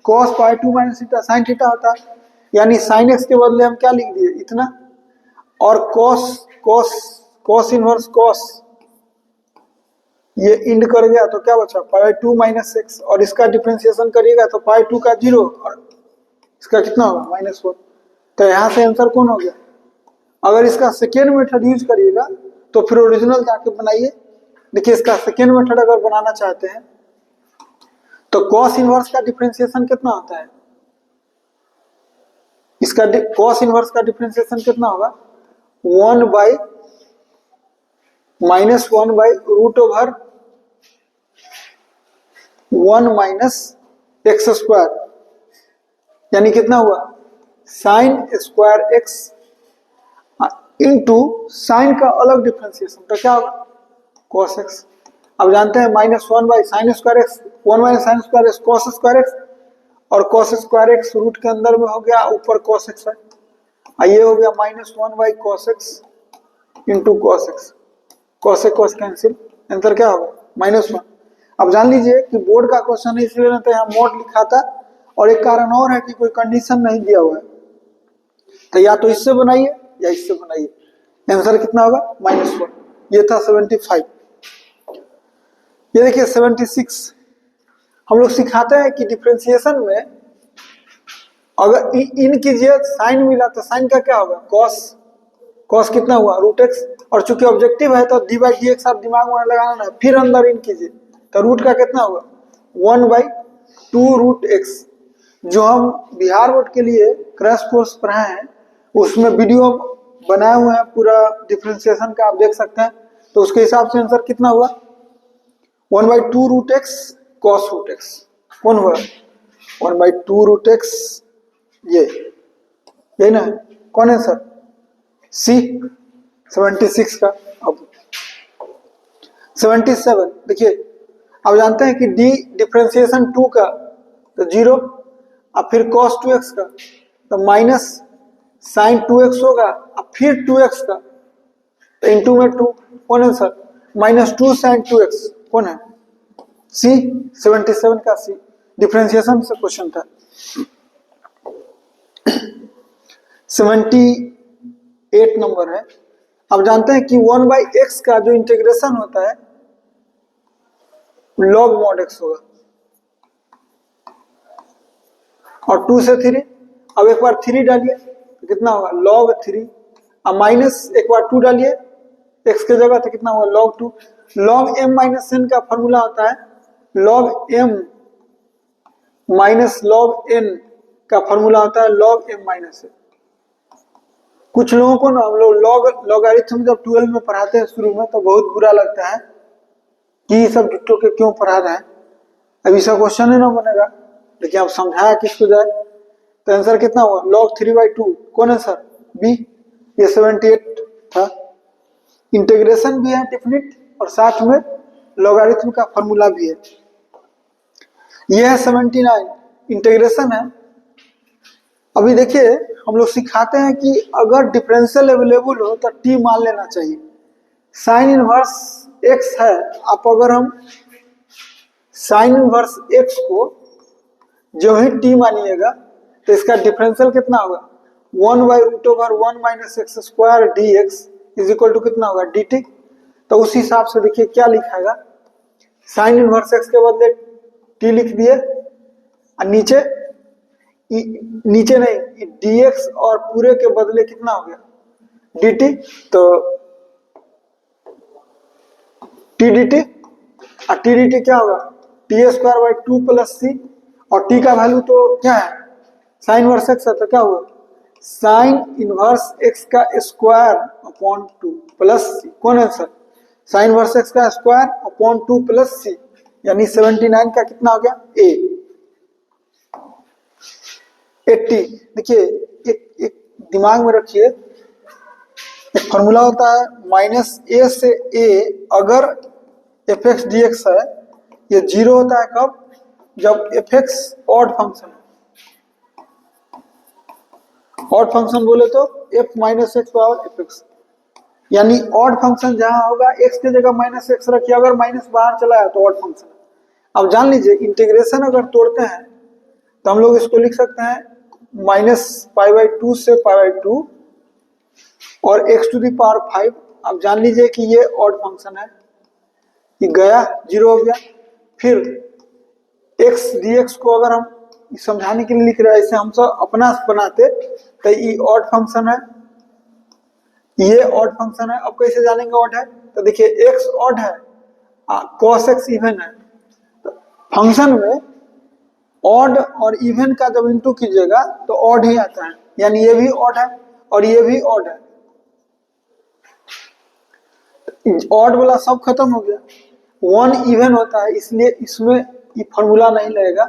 cos pi 2 minus theta sine theta होता है, यानी साइन एक्स के बदले हम क्या लिख दिए इतना, और cos cos cos inverse cos ये इंड कर गया तो क्या बचा पाई 2 माइनस एक्स, और इसका डिफरेंशिएशन करिएगा तो पाई 2 का 0 और इसका कितना होगा -1। तो यहां से आंसर कौन हो गया। अगर इसका सेकेंड मेथड यूज करिएगा तो फिर ओरिजिनल जाके बनाइए। देखिए इसका सेकेंड मेथड अगर बनाना चाहते हैं तो कॉस इनवर्स का डिफरेंशिएशन कितना होता है, इसका कॉस इनवर्स का डिफरेंशिएशन कितना होगा 1 by -1 by root over 1 minus x square, यानी कितना हुआ sine square x into sine का अलग डिफरेंशिएशन तो क्या होगा कॉस एक्स। अब जानते हैं -1 by sine square x 1 minus sign square x cos square x, और कॉस स्क्वायर एक्स रूट के अंदर में हो गया ऊपर कॉस एक्स है, ये हो गया -1 by cos x into cos x. Cos x cos cancel, answer क्या होगा -1। अब जान लीजिए कि बोर्ड का क्वेश्चन है इसलिए तो यहाँ मोड लिखा था, और एक कारण और है कि कोई कंडीशन नहीं दिया हुआ है, तो या तो इससे बनाइए या इससे बनाइए, आंसर कितना होगा -1। ये था 75। ये देखिए 76। हम लोग सिखाते हैं कि डिफरेंशिएशन में अगर इन कीजिए साइन मिला तो साइन का क्या होगा कॉस, कॉस कितना हुआ √x, और चूंकि ऑब्जेक्टिव है तो डी बाई डी एक्स आप दिमाग में लगाना है, फिर अंदर इन कीजिए तो रूट का कितना हुआ 1/2 √x। जो हम बिहार बोर्ड के लिए क्रैश कोर्स पढ़ाए हैं उसमें वीडियो बनाए हुए हैं पूरा डिफरेंशिएशन का, आप देख सकते हैं। तो उसके हिसाब से आंसर कितना हुआ 1/2 √x cos √x कौन हुआ 1/2 √x, ये ना कौन है सर सी 76 का। अब 77 देखिए, अब जानते हैं कि d डिफरेंशिएशन 2 का तो 0, अब फिर cos 2x का तो माइनस साइन 2x होगा, अब फिर 2x का तो इंटू में 2 कौन है सर -2 साइन 2x कौन है सी 77 का सी। डिफरेंशिएशन से क्वेश्चन था। 78 नंबर है। अब जानते हैं कि 1/x का जो इंटीग्रेशन होता है log mod x होगा, और 2 से 3, अब एक बार 3 डालिए तो कितना होगा log 3, अब माइनस एक बार 2 डालिए x की जगह तो कितना होगा log 2। log m minus n का फॉर्मूला होता है log m minus log n का फॉर्मूला होता है log m माइनस n। कुछ लोगों को ना हम लोग लॉगरिथम जब 12 में पढ़ाते हैं शुरू में तो बहुत बुरा लगता है कि ये सब जुट्टों के क्यों पढ़ा रहे हैं, अब इसका क्वेश्चन ही ना बनेगा, लेकिन अब समझाया किसको जाए। तो आंसर कितना हुआ log 3/2 कौन है सर बी। ये 78 था। इंटीग्रेशन भी है डेफिनिट और साथ में लॉगरिथम का फॉर्मूला भी है। यह है 79 इंटीग्रेशन है। अभी देखिए हम लोग सिखाते हैं कि अगर डिफरेंशियल अवेलेबल हो तो टी मान लेना चाहिए। साइन इनवर्स एक्स है, आप अगर हम साइन इनवर्स एक्स को जो ही टी मानिएगा तो इसका डिफरेंशियल कितना होगा 1/√1 minus x square d x is equal to कितना होगा डी टी। तो उस हिसाब से देखिए क्या लिखाएगा, साइन इनवर्स एक्स के बदले टी लिख दिए, और नीचे नहीं dx और पूरे के बदले कितना हो गया dt, तो t dt और t dt क्या होगा t² + c, और t का वैल्यू तो क्या है साइन इनवर्स x है, तो क्या हुआ साइन इनवर्स x का स्क्वायर अपॉन 2 प्लस c कौन आंसर साइन इनवर्स x का स्क्वायर अपॉन 2 प्लस c, यानी 79 का कितना हो गया a। 80 देखिए एक दिमाग में रखिए एक फॉर्मूला होता है माइनस ए से ए, अगर एफ एक्स डी एक्स है, ये जीरो होता है कब, जब F x odd function, odd function बोले तो F minus x power F x, यानी ऑड फंक्शन जहां होगा एक्स की जगह माइनस एक्स रखिए, अगर माइनस बाहर चला है तो ऑड फंक्शन। अब जान लीजिए इंटीग्रेशन अगर तोड़ते हैं तो हम लोग इसको लिख सकते हैं माइनस पाई बाई टू से पाई बाई टू और एक्स टू दी पावर 5। अब जान लीजिए कि ये ऑड फंक्शन है, ये गया जीरो हो गया। फिर एक्स डी एक्स को अगर हम समझाने के लिए लिख रहे हैं, ऐसे हम सब अपना बनाते तो ये ऑड फंक्शन है, ये ऑड फंक्शन है। अब कैसे जानेंगे ऑड है, तो देखिए एक्स ऑड है, कॉस एक्स इवन है, तो फंक्शन में ऑड और इवन का जब इंटू कीजिएगा तो ऑड ही आता है, यानी ये भी ऑड है और ये भी ऑड है। ऑड वाला सब खत्म हो गया, वन इवन होता है, इसलिए इसमें ये फॉर्मूला नहीं लगेगा।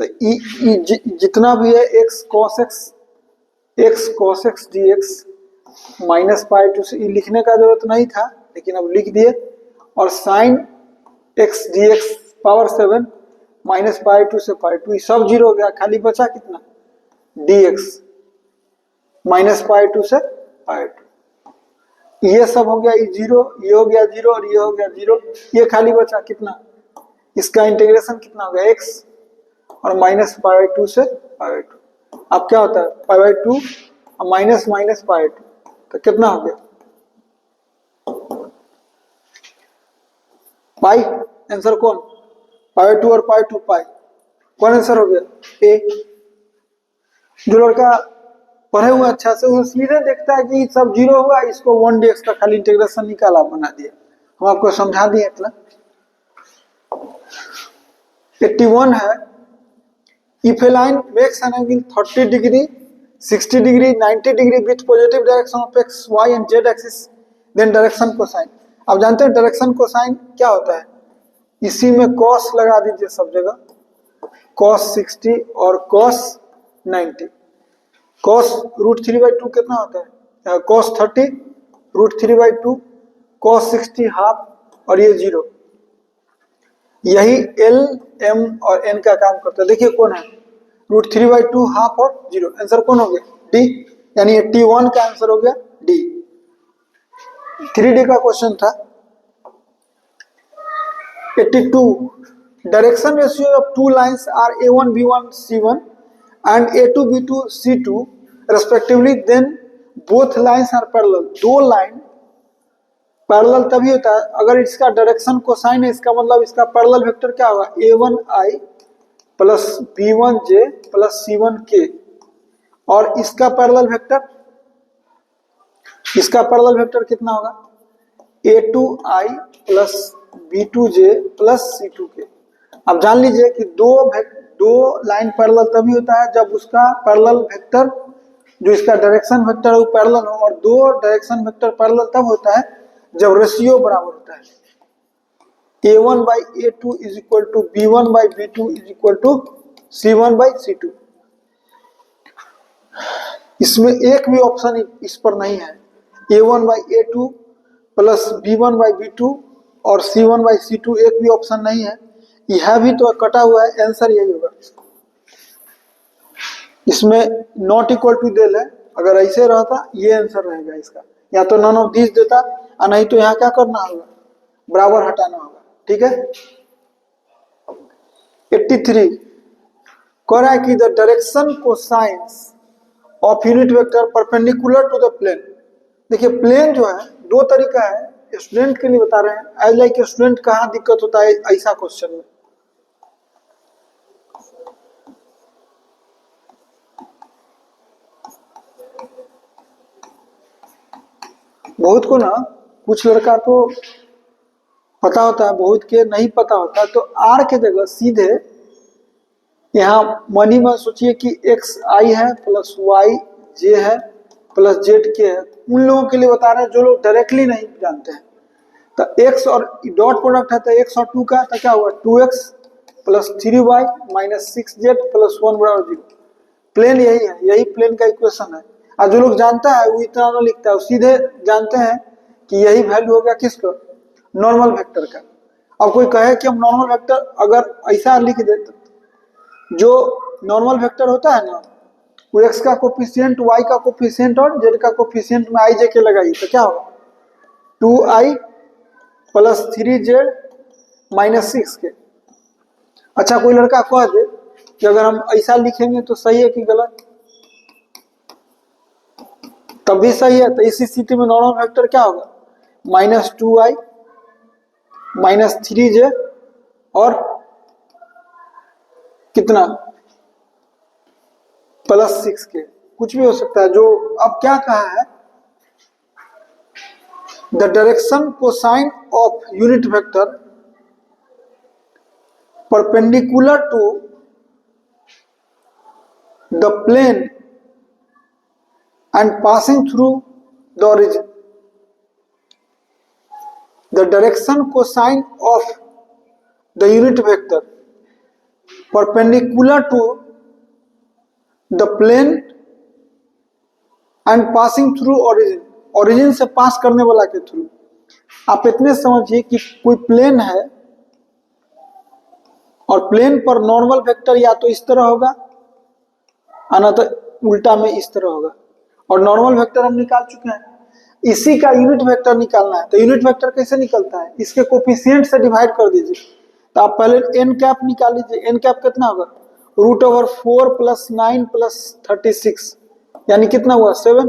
तो जितना भी है x cos x d x minus pi two से लिखने का जरूरत नहीं था, लेकिन अब लिख दिए। और sine x d x power 7 minus pi two से पाई टू, सब जीरो हो गया, खाली बचा कितना d x minus pi two से पाई टू, ये सब हो गया, ये जीरो, ये हो गया जीरो और ये हो गया जीरो, ये खाली बचा कितना, इसका इंटीग्रेशन कितना हो गया एक्स और माइनस पाई बाई टू से पाई बाई टू। अब क्या होता है पाई बाई टू और minus minus pi by two, तो कितना हो गया पाई, आंसर कौन, पाई बाई टू और पाई टू पाई, कौन आंसर हो गया ए। जो लड़का पढ़े हुए अच्छा से वो सीधे देखता है कि सब जीरो हुआ, इसको 1 dx का खाली इंटीग्रेशन निकाला बना दिया, हम आपको समझा दिए इतना। 81 है, if a line makes an angle 30 degree 60 degree 90 degree with positive direction of x y and z axis, then direction cosine. अब जानते हैं डायरेक्शन कोसाइन क्या होता है, इसी में कॉस लगा दीजिए सब जगह, कॉस 60 और कॉस 90। कॉस रूट 3/2 कितना होता है, कॉस 30 रूट 3/2, कॉस 60 हाफ और ये जीरो, यही एल एम और एन का काम करता है। देखिए कौन है, रूट 3/2 हाफ और जीरो, आंसर कौन हो गया डी, यानी 81 का आंसर हो गया डी। 3D का क्वेश्चन था। 82 direction ratio of two lines are A1 B1 C1 and A2 B2 C2 respectively, then both lines are parallel। दो लाइन पैरेलल तभी होता है अगर इसका डायरेक्शन कोसाइन है, इसका मतलब इसका पैरेलल वेक्टर क्या होगा A1I plus B1J plus C1K, और इसका पैरेलल वेक्टर कितना होगा A2I plus B2J plus C2K। अब जान लीजिए कि दो लाइन पैरेलल तभी होता है जब उसका पैरेलल वेक्टर, जो इसका डायरेक्शन वेक्टर है वो पैरेलल हो, और दो डायरेक्शन वेक्टर पैरेलल तब होता है जब रेशियो बराबर होता है। A1 by A2 is equal to B1 by B2 is equal to C1 by C2। इसमें एक भी ऑप्शन इस पर नहीं है, A1 by A2 plus B1 by B2 और C1 by C2 एक भी ऑप्शन नहीं है, यह भी तो कटा हुआ है, आंसर यही होगा। इसमें नॉट इक्वल टू देल है, अगर ऐसे रहता ये आंसर रहेगा इसका, या तो नॉन ऑफ दिस देता और नहीं तो यहाँ क्या करना होगा बराबर हटाना होगा, ठीक है। 83 कह रहा है कि the direction cosines of unit vector perpendicular to the plane. देखिए प्लेन जो है दो तरीका है, स्टूडेंट के लिए बता रहे हैं, एज लाइक स्टूडेंट कहाँ दिक्कत होता है ऐसा क्वेश्चन में। बहुत को ना, कुछ लड़का तो पता होता है, बहुत के नहीं पता होता, तो आर के जगह सीधे यहाँ मनी में सोचिए कि एक्स आई है प्लस वाई जे है प्लस जेड के है, उन लोगों के लिए बता रहे हैं जो लोग डायरेक्टली नहीं जानते हैं। तो एक्स और डॉट प्रोडक्ट है तो एक्स और 2 का, तो क्या हुआ 2x plus 3y minus 6z plus 1 बराबर 0। प्लेन यही है, यही प्लेन का इक्वेशन है। और जो लोग जानता है वो इतना ना लिखता है, वो सीधे जानते हैं कि यही वैल्यू हो गया किसका, नॉर्मल वेक्टर का। अब कोई कहे कि हम नॉर्मल वेक्टर अगर ऐसा लिख दे, जो नॉर्मल वेक्टर होता है ना, वो एक्स का कोफिशिएंट, वाई का कोफिशिएंट और जेड का कोफिशिएंट में आई जे के लगाइए तो क्या होगा, 2i प्लस 3z माइनस 6 के। अच्छा कोई लड़का कह दे कि अगर हम ऐसा लिखेंगे तो सही है कि गलत, तब भी सही है। तो इस स्थिति में नॉर्मल वेक्टर क्या होगा, -2i माइनस 3j और कितना +6 के, कुछ भी हो सकता है। जो अब क्या कहा है, the direction cosine of unit vector perpendicular to the plane and passing through the origin. The direction cosine of the unit vector perpendicular to the plane and passing through origin, origin से pass करने वाला के through. आप इतने समझिए कि कोई plane है और प्लेन पर नॉर्मल वेक्टर या तो इस तरह होगा ना तो उल्टा में इस तरह होगा, और नॉर्मल वेक्टर हम निकाल चुके हैं। इसी का यूनिट वेक्टर निकालना है, तो यूनिट वेक्टर कैसे निकलता है, इसके कोफिशिएंट से डिवाइड कर दीजिए। तो आप पहले एन कैप निकाल लीजिए, एन कैप कितना होगा, √4 + 9 + 36 यानी कितना हुआ 7।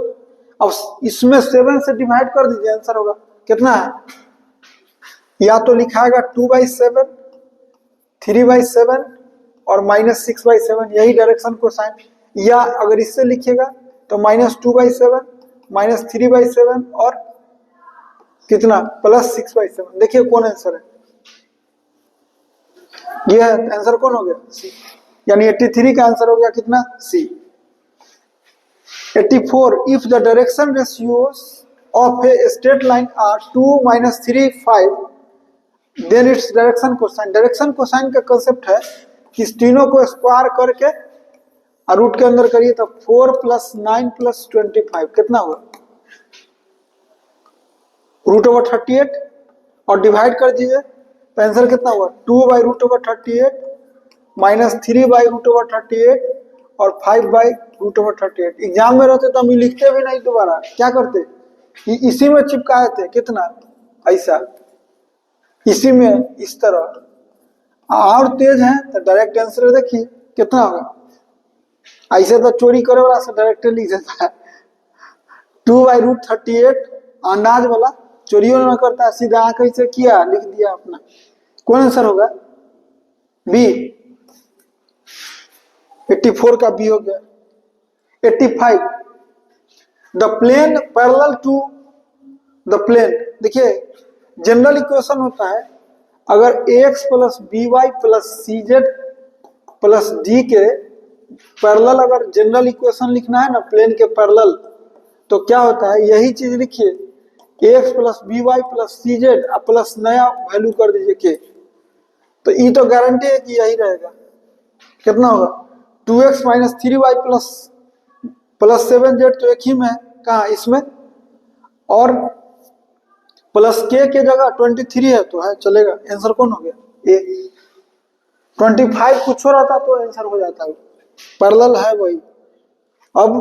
अब इसमें 7 से डिवाइड कर दीजिए, आंसर होगा कितना है, या तो लिखाएगा 2/7, 3/7 और -6/7, यही डायरेक्शन कोसाइन। या अगर इससे लिखिएगा तो -2/7 -3/7 और कितना +6/7। देखिए कौन आंसर है, ये है आंसर, कौन हो गया सी, यानी 83 का आंसर हो गया कितना C. 84, if the direction ratios of a straight line are 2 - 3 5 then its direction cosine. Direction cosine का कांसेप्ट है कि इस तीनों को स्क्वायर करके और रूट के अंदर करिए तो 4 + 9 + 25 कितना हुआ, √38 और डिवाइड कर दीजिए तो आंसर कितना हुआ, 2/√38 -3/√38 और 5/√38। एग्जाम में रहते तो हम लिखते भी नहीं, दोबारा क्या करते कि इसी में चिपकाए थे, कितना ऐसा, इसी में इस तरह। और तेज है तो डायरेक्ट आंसर देखिए कितना होगा, ऐसे तो चोरी करे वाला से डायरेक्ट लिख देता है 2/√38, अंदाज वाला, चोरियों ना करता है, सीधा आंख से किया लिख दिया अपना। कौन आंसर होगा, बी। 84 का बी हो गया। 85, the plane parallel to the plane. देखिए जनरल इक्वेशन होता है, अगर ax + by + cz + d के पैरेलल, अगर जनरल इक्वेशन लिखना है ना प्लेन के पैरेलल, तो क्या होता है, यही चीज लिखिए, ax + by + cz प्लस नया वैल्यू कर दीजिए के, तो ये तो गारंटी है कि यही रहेगा। कितना होगा, 2x - 3y + 7z तो एक ही में, कहा इसमें, और प्लस के जगह 23 है तो है चलेगा, आंसर कौन हो गया, ए। 25 कुछ हो रहा था तो आंसर हो जाता है, पैरेलल है वही। अब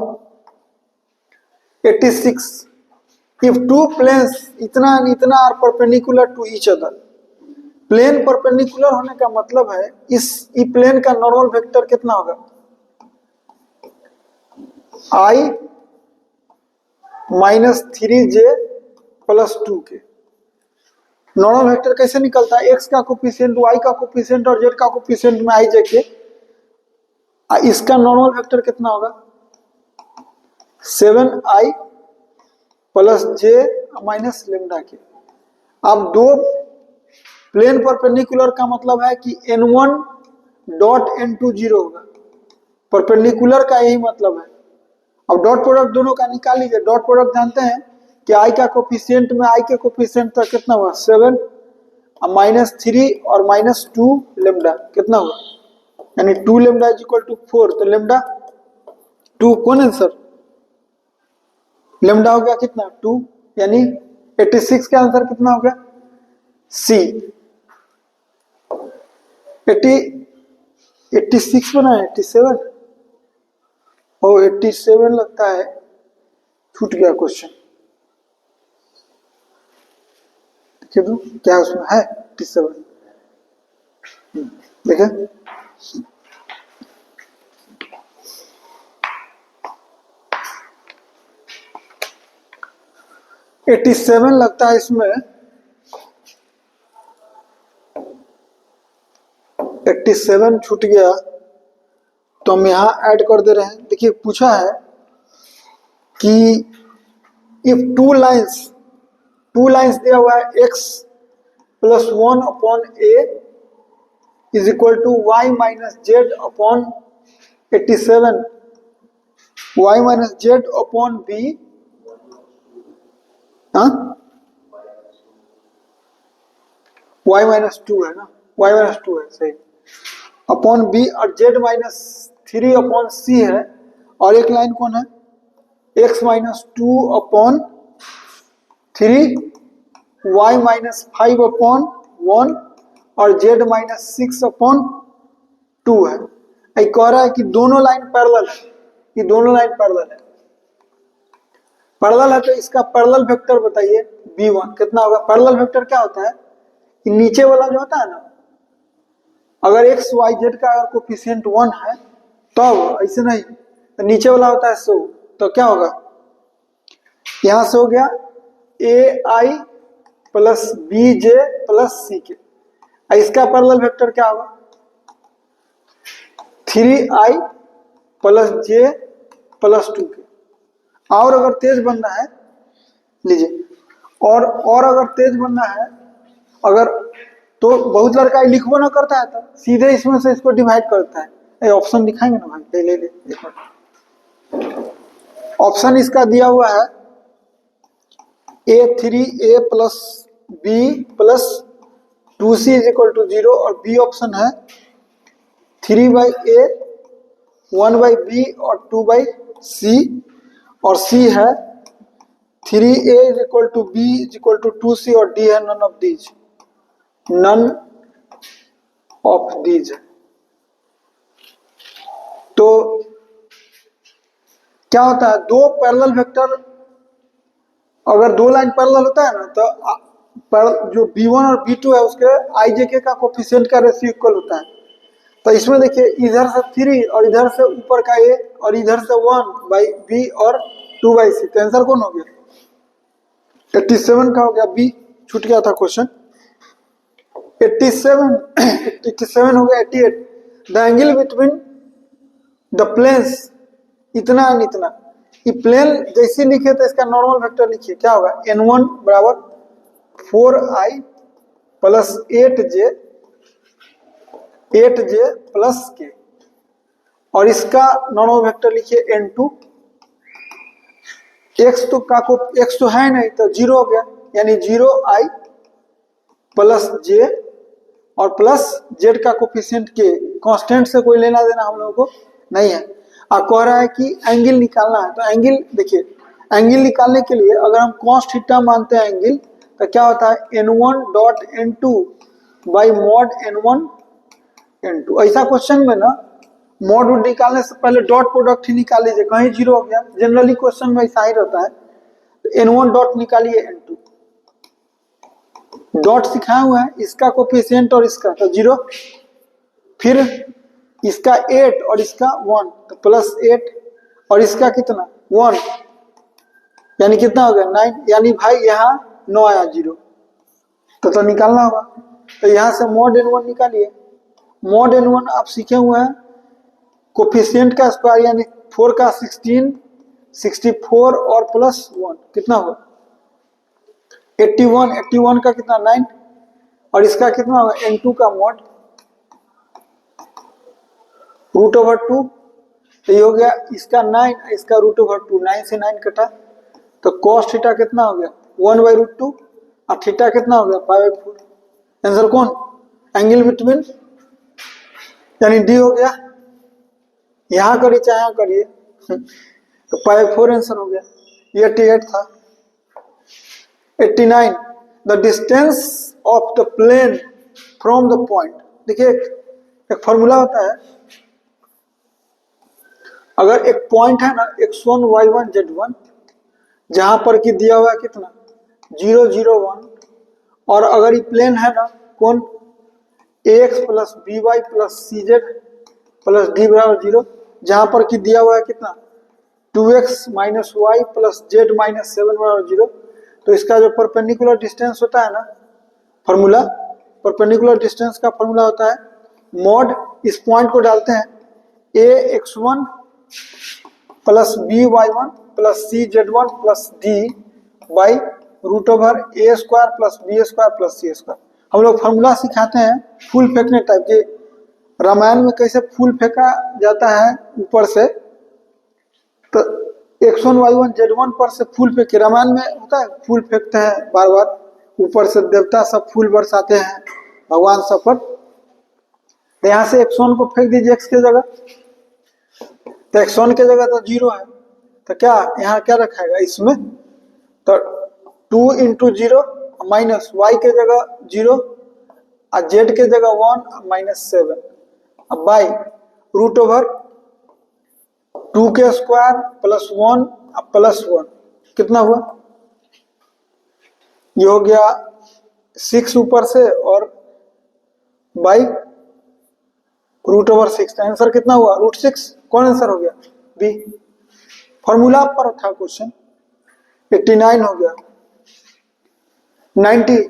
86, इफ टू प्लेन्स इतना इतना are perpendicular to each other. Plane perpendicular होने का मतलब है इस प्लेन का नॉर्मल वेक्टर कितना होगा, i - 3j + 2 के। नॉर्मल वेक्टर कैसे निकलता है, x का कोफिशिएंट, y का कोफिशिएंट और z का कोफिशिएंट में i j के, इसका नॉर्मल वेक्टर कितना होगा, 7i + j - लैम्डा के। अब दो प्लेन परपेंडिकुलर का मतलब है कि n1 डॉट n2 0 होगा, परपेंडिकुलर का यही मतलब है। अब डॉट प्रोडक्ट दोनों का निकाल लीजिए, डॉट प्रोडक्ट जानते हैं कि i का कोफिशिएंट में i के कोफिशिएंट तक कितना हुआ 7 -3 और -2 लैम्डा कितना हुआ, यानी 2 λ = 4, तो लैम्डा 2 कौन आंसर, लेमडा हो गया कितना 2, यानी 86 का आंसर कितना हो गया सी। 86 बना है 87, ओ 87 लगता है, छूट गया क्वेश्चन। देखिए तो क्या उसमें है 87, देखे 87 लगता है इसमें। 87 छूट गया तो हम यहाँ ऐड कर दे रहे हैं। देखिए पूछा है कि इफ टू लाइंस दिया हुआ है x plus 1 upon a is equal to y minus z upon 87, y minus z upon b, y minus 2 है ना, वाई माइनस 2 है सही, अपॉन बी, और जेड माइनस 3 अपॉन सी है, और एक लाइन कौन है x minus 2 upon 3, y minus 5 upon 1 और z माइनस 6 अपॉन 2 है। ये कह रहा है कि दोनों लाइन पैरेलल है, ये दोनों लाइन पैरेलल है, पैरेलल है तो इसका पैरेलल वेक्टर बताइए b1 कितना होगा। पैरेलल वेक्टर क्या होता है कि नीचे वाला जो होता है ना, अगर x y z का अगर कोफिशिएंट 1 है तब ऐसे नहीं, तो नीचे वाला होता है 100, तो क्या होगा यहां से हो गया ए आई प्लस बी जे प्लस सी के, इसका पैरेलल वेक्टर क्या होगा 3i प्लस जे प्लस 2 के। और अगर तेज बनना है लीजिए, और अगर तेज बनना है अगर, तो बहुत लड़का लिखबो ना करता है तो सीधे इसमें से इसको डिवाइड करता है। ऑप्शन दिखाएंगे ना भाई, ले एक मिनट। ऑप्शन इसका दिया हुआ है a3a plus b plus 2c is equal to 0, और बी ऑप्शन है 3/a 1/b और 2/c, और c है 3a is equal to b is equal to 2c, और d है नन ऑफ दीज। तो क्या होता है दो पैरेलल वेक्टर, अगर दो लाइन पैरेलल होता है ना तो जो b1 और b2 है उसके ijk का कोफिशिएंट का रेशियो इक्वल होता है। तो इसमें देखिए इधर से 3 और इधर से ऊपर का a और इधर से 1/b और 2/c, तो आंसर कौन हो गया 87 का हो गया, b छूट गया था क्वेश्चन। 87 हो गया 88। The angle between the planes इतना एंड इतना, ये प्लेन जैसे लिखे तो इसका नॉर्मल वेक्टर लिखिए, क्या होगा n1 बराबर 4i plus 8j plus k, और इसका नॉर्मल वेक्टर लिखिए n2। x तो है नहीं तो 0 हो गया, यानी 0i प्लस j और प्लस z का कोफिशिएंट k, कांस्टेंट से कोई लेना देना हम लोगों को नहीं है। और कह रहा है कि एंगल निकालना है, तो एंगल देखिए, एंगल निकालने के लिए अगर हम cos थीटा मानते हैं एंगल, तो क्या होता है n1 dot n2 by mod n1 n2। ऐसा क्वेश्चन में ना मॉड निकालने से पहले डॉट प्रोडक्ट ही निकाल लीजिए, कहीं 0 हो गया, जनरली क्वेश्चन में ऐसा ही रहता है। तो n1 डॉट निकालिए n2, डॉट सिखाया हुआ है, इसका कोफिशिएंट और इसका तो 0, फिर इसका 8 और इसका 1 तो प्लस 8, और इसका कितना 1, यानी कितना हो गया 9, यानी भाई यहाँ 9 आया 0, तो निकालना होगा। तो यहाँ से मॉड n1 निकालिए, मॉड n1 आप सीखे हुए हैं कोफिशिएंट का स्क्वायर, यानी 4 का 16 64 और प्लस 1 कितना होगा 81 का कितना 9, और इसका कितना होगा n2 का मॉड √2, तो ये हो गया इसका 9, इसका √2, 9 से 9 कटा, तो cos थीटा कितना हो गया 1/√2, और थीटा कितना हो गया 5/4। आंसर कौन एंगल बिटवीन, यानी डी हो गया, यहां करिए चाहे यहां करिए, तो 5/4 आंसर हो गया। ये 88 था। 89 the distance of the plane from the point. देखिए एक फॉर्मूला होता है, अगर एक पॉइंट है ना x1 y1 z1, जहां पर कि दिया हुआ है कितना 0 0 1, और अगर ये प्लेन है ना कौन ax plus b y plus c z plus d बराबर 0, जहां पर कि दिया हुआ है कितना 2x minus y plus z minus 7 बराबर 0, तो इसका जो परपेंडिकुलर डिस्टेंस होता है ना फॉर्मूला, परपेंडिकुलर डिस्टेंस का फॉर्मूला होता है मॉड, इस पॉइंट को डालते हैं ax1 plus b y one plus c z one plus d by root over a square plus b square plus c square. हम लोग फॉर्मूला सिखाते हैं फूल फेंकने टाइप के, रामायण में कैसे फूल फेंका जाता है ऊपर से, तो x1 y1 z1 पर से फूल फेंक, रामायण में होता है फूल फेंकते हैं बार बार, ऊपर से देवता सब फूल बरसाते हैं भगवान सब पर, तो यहाँ से x1 को फेंक दीजिए x के जगह, तो x1 के जगह तो 0 है, तो क्या यहाँ क्या रखाएगा इसमें, तो 2 इंटू 0 माइनस वाई के जगह 0 और जेड के जगह 1 माइनस 7, अब बाई रूट ओवर 2 के स्क्वायर प्लस 1 प्लस 1 कितना हुआ, ये हो गया 6 ऊपर से और बाई रूट ओवर 6, तो आंसर कितना हुआ √6, कौन आंसर हो गया बी। फॉर्मूला पर था क्वेश्चन। 89 हो गया। 90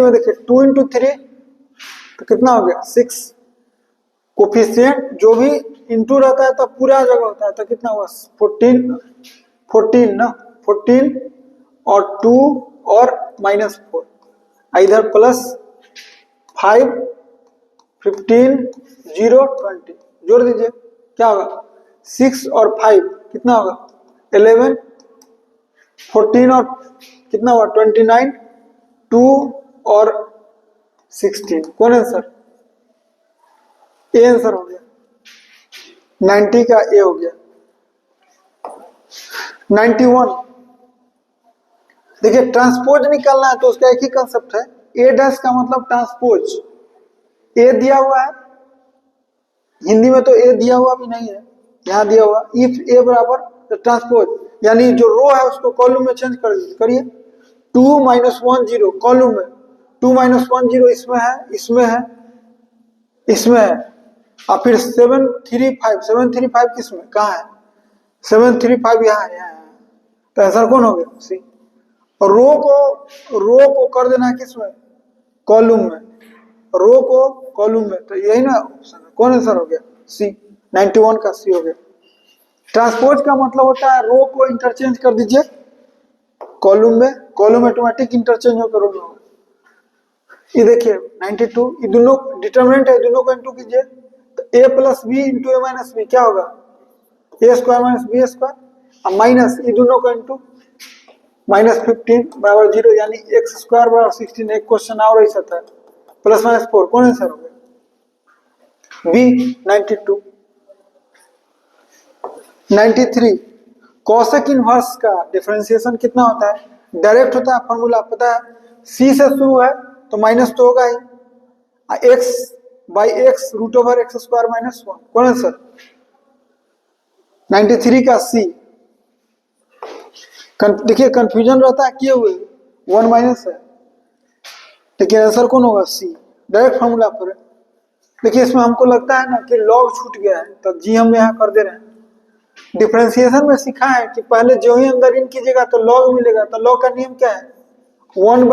में देखिए 2 इंटू 3 तो कितना हो गया 6, कोफिशिएंट जो भी इंटू रहता है तो पूरा जगह होता है, तो कितना हुआ 14 ना, 14 और 2 और -4, इधर प्लस 5 15 0 20 जोड़ दीजिए, क्या होगा 6 और 5 कितना होगा 11, 14 और कितना हुआ 29, 2 और 16, कौन आंसर, ए आंसर हो गया, 90 का ए हो गया। 91 देखिए ट्रांसपोज निकालना है तो उसका एक ही कंसेप्ट है, ए डैश का मतलब ट्रांसपोज, ए दिया हुआ है, हिंदी में तो ए दिया हुआ भी नहीं है, यहाँ दिया हुआ इफ ए बराबर तो ट्रांसपोज, यानी जो रो है उसको कॉलम में चेंज करिए, 2 - 1 0 कॉलम में, 2 - 1 0 इसमें है, इसमें है, इसमें है, और फिर 7 3 5 किसमें कहाँ है 7 3 5 यहाँ है, तो आंसर कौन हो गया सी। और रो को कर देना है किसमें कॉलम में, रो को कॉलम में, तो यही ना ऑप्शन है, कौन आंसर हो गया सी, 91 का सी हो गया। ट्रांसपोज का मतलब होता है रो को इंटरचेंज कर दीजिए कॉलम में, कॉलम ऑटोमेटिक इंटरचेंज होकर रो में होगा। ये देखिए 92, ये दोनों डिटरमिनेंट है, दोनों को इंटू कीजिए, तो a plus b into a minus b क्या होगा a square minus b square, और माइनस ये दोनों को इंटू -15 बराबर 0, यानी x स्क्वायर बराबर 16, एक क्वेश्चन और ऐसा था +-4, कौन आंसर हो गया बी 92। 93 कॉसेक इनवर्स का डिफरेंशिएशन कितना होता है, डायरेक्ट होता है, फॉर्मूला पता है, c से शुरू है तो माइनस तो होगा ही, x by x root over x square minus 1, कौन आंसर 93 का c। देखिए कंफ्यूजन रहता है किए हुए 1 माइनस है, लेकिन आंसर कौन होगा सी, डायरेक्ट फॉर्मूला पर है। देखिए इसमें हमको लगता है ना कि लॉग छूट गया है, तो जी हम यहाँ कर दे रहे हैं। डिफरेंशिएशन में सीखा है कि पहले जो ही अंदर इन कीजिएगा तो लॉग मिलेगा, तो लॉग का नियम क्या है 1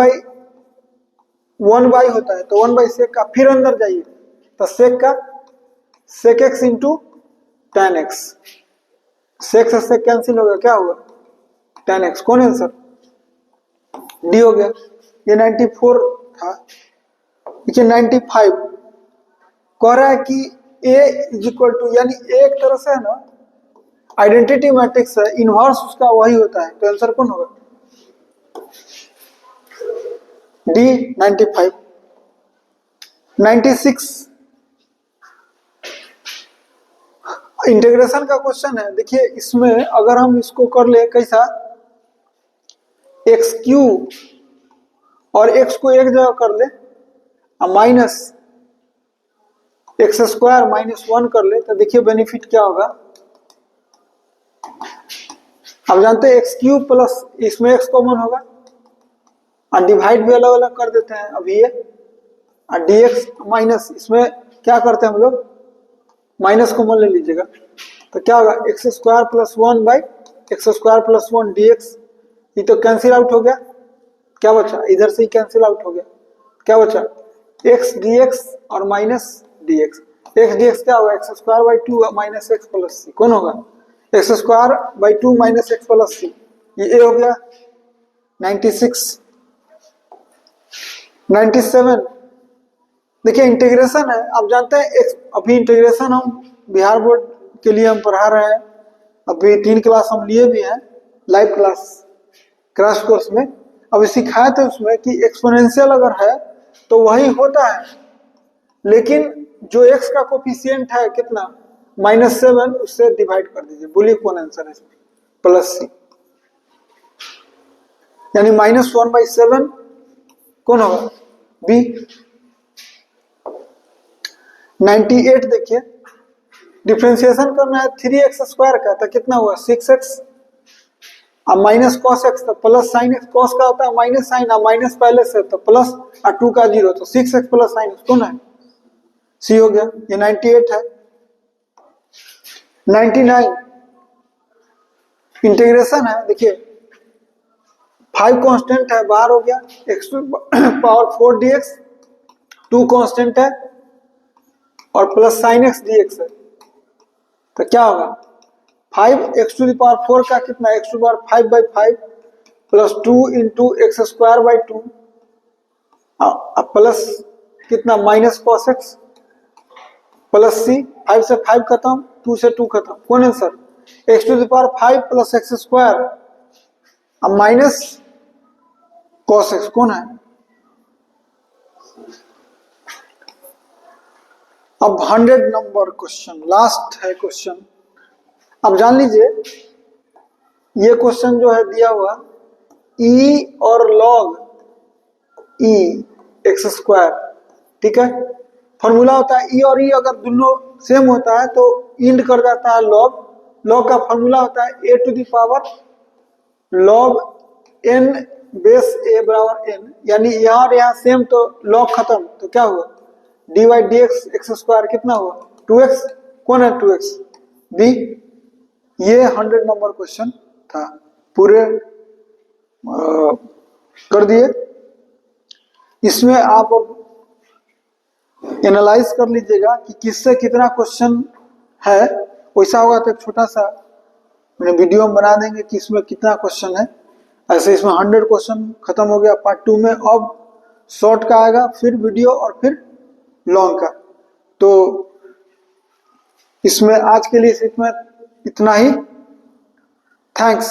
बाई होता है, तो 1 बाई सेक का, फिर अंदर जाइए तो सेक का sec x into tan x, sec से सेक कैंसिल होगा, क्या होगा टेन एक्स, कौन आंसर डी हो गया। ये 94 था। देखिए 95 कह रहा है कि a इज इक्वल टू, यानी एक तरह से है ना आइडेंटिटी मैट्रिक्स है, इनवर्स उसका वही होता है, तो आंसर कौन होगा डी 95। 96 इंटीग्रेशन का क्वेश्चन है। देखिए इसमें अगर हम इसको कर ले कैसा, एक्स क्यू और एक्स को एक जगह कर ले और माइनस एक्स स्क्वायर माइनस 1 कर ले, तो देखिए बेनिफिट क्या होगा। अब जानते हैं एक्स क्यू प्लस, इसमें एक्स कॉमन होगा और डिवाइड भी अलग अलग कर देते हैं अभी ये, और डीएक्स माइनस, इसमें क्या करते हैं हम लोग, माइनस कॉमन ले लीजिएगा, तो क्या होगा x square plus 1 by x square plus 1 dx. ये तो कैंसिल आउट हो गया, क्या बचा, इधर से ही कैंसिल आउट हो गया, क्या बचा एक्स डीएक्स और माइनस डीएक्स। एक्स डीएक्स क्या होगा, x square by 2 minus x plus c, कौन होगा x square by 2 minus x plus c, ये ए हो गया। 96 97, देखिए इंटीग्रेशन है। आप जानते हैं अभी इंटीग्रेशन हम बिहार बोर्ड के लिए हम पढ़ा रहे हैं, अभी 3 क्लास हम लिए भी हैं लाइव क्लास क्रैश कोर्स में। अभी सिखाए थे उसमें कि एक्सपोनेंशियल अगर है तो वही होता है, लेकिन जो एक्स का कोफिशिएंट है कितना -7, उससे डिवाइड कर दीजिए, बोलिए कौन आंसर है इसमें, प्लस सी, यानी -1/7 कौन होगा, बी। 98 देखिए, डिफ्रेंसिएशन करना है 3x स्क्वायर का, तो कितना हुआ 6x, अब माइनस कॉस एक्स, तो प्लस साइन एक्स, कॉस का होता है माइनस साइन, अब माइनस पहले से तो प्लस और 2 का 0, तो 6x प्लस साइन एक्स कौन है, सी हो गया। ये 98 है। 99 इंटीग्रेशन है। देखिए 5 कांस्टेंट है, बाहर हो गया, x to power 4 dx, 2 constant है और प्लस साइन एक्स dx है, तो क्या होगा 5x टू द पावर 4 का कितना, x to power 5/5 plus 2 into x square by 2 plus कितना minus cos x plus c, 5 से 5 खत्म, 2 से 2 खत्म, कौन answer, x to the power 5 plus x square अब माइनस कॉस एक्स कौन है। अब 100 नंबर क्वेश्चन, लास्ट है क्वेश्चन। अब जान लीजिए ये क्वेश्चन जो है दिया हुआ e और log e एक्स स्क्वायर, ठीक है, फॉर्मूला होता है e और e अगर दोनों सेम होता है तो इंड कर जाता है log, log का फॉर्मूला होता है a to the power log n base a बराबर n, यानी यहाँ और यहाँ सेम तो log खत्म, तो क्या हुआ dy dx एक्स स्क्वायर कितना हुआ 2x, कौन है 2x, b। ये 100 नंबर क्वेश्चन था, पूरे कर दिए। इसमें आप एनालाइज कर लीजिएगा कि किससे कितना क्वेश्चन है, वैसा होगा तो एक छोटा सा मैंने वीडियो हम बना देंगे कि इसमें कितना क्वेश्चन है। ऐसे इसमें 100 क्वेश्चन खत्म हो गया पार्ट 2 में, अब शॉर्ट का आएगा, फिर वीडियो और फिर लॉन्ग का। तो इसमें आज के लिए इसमें इतना ही, थैंक्स।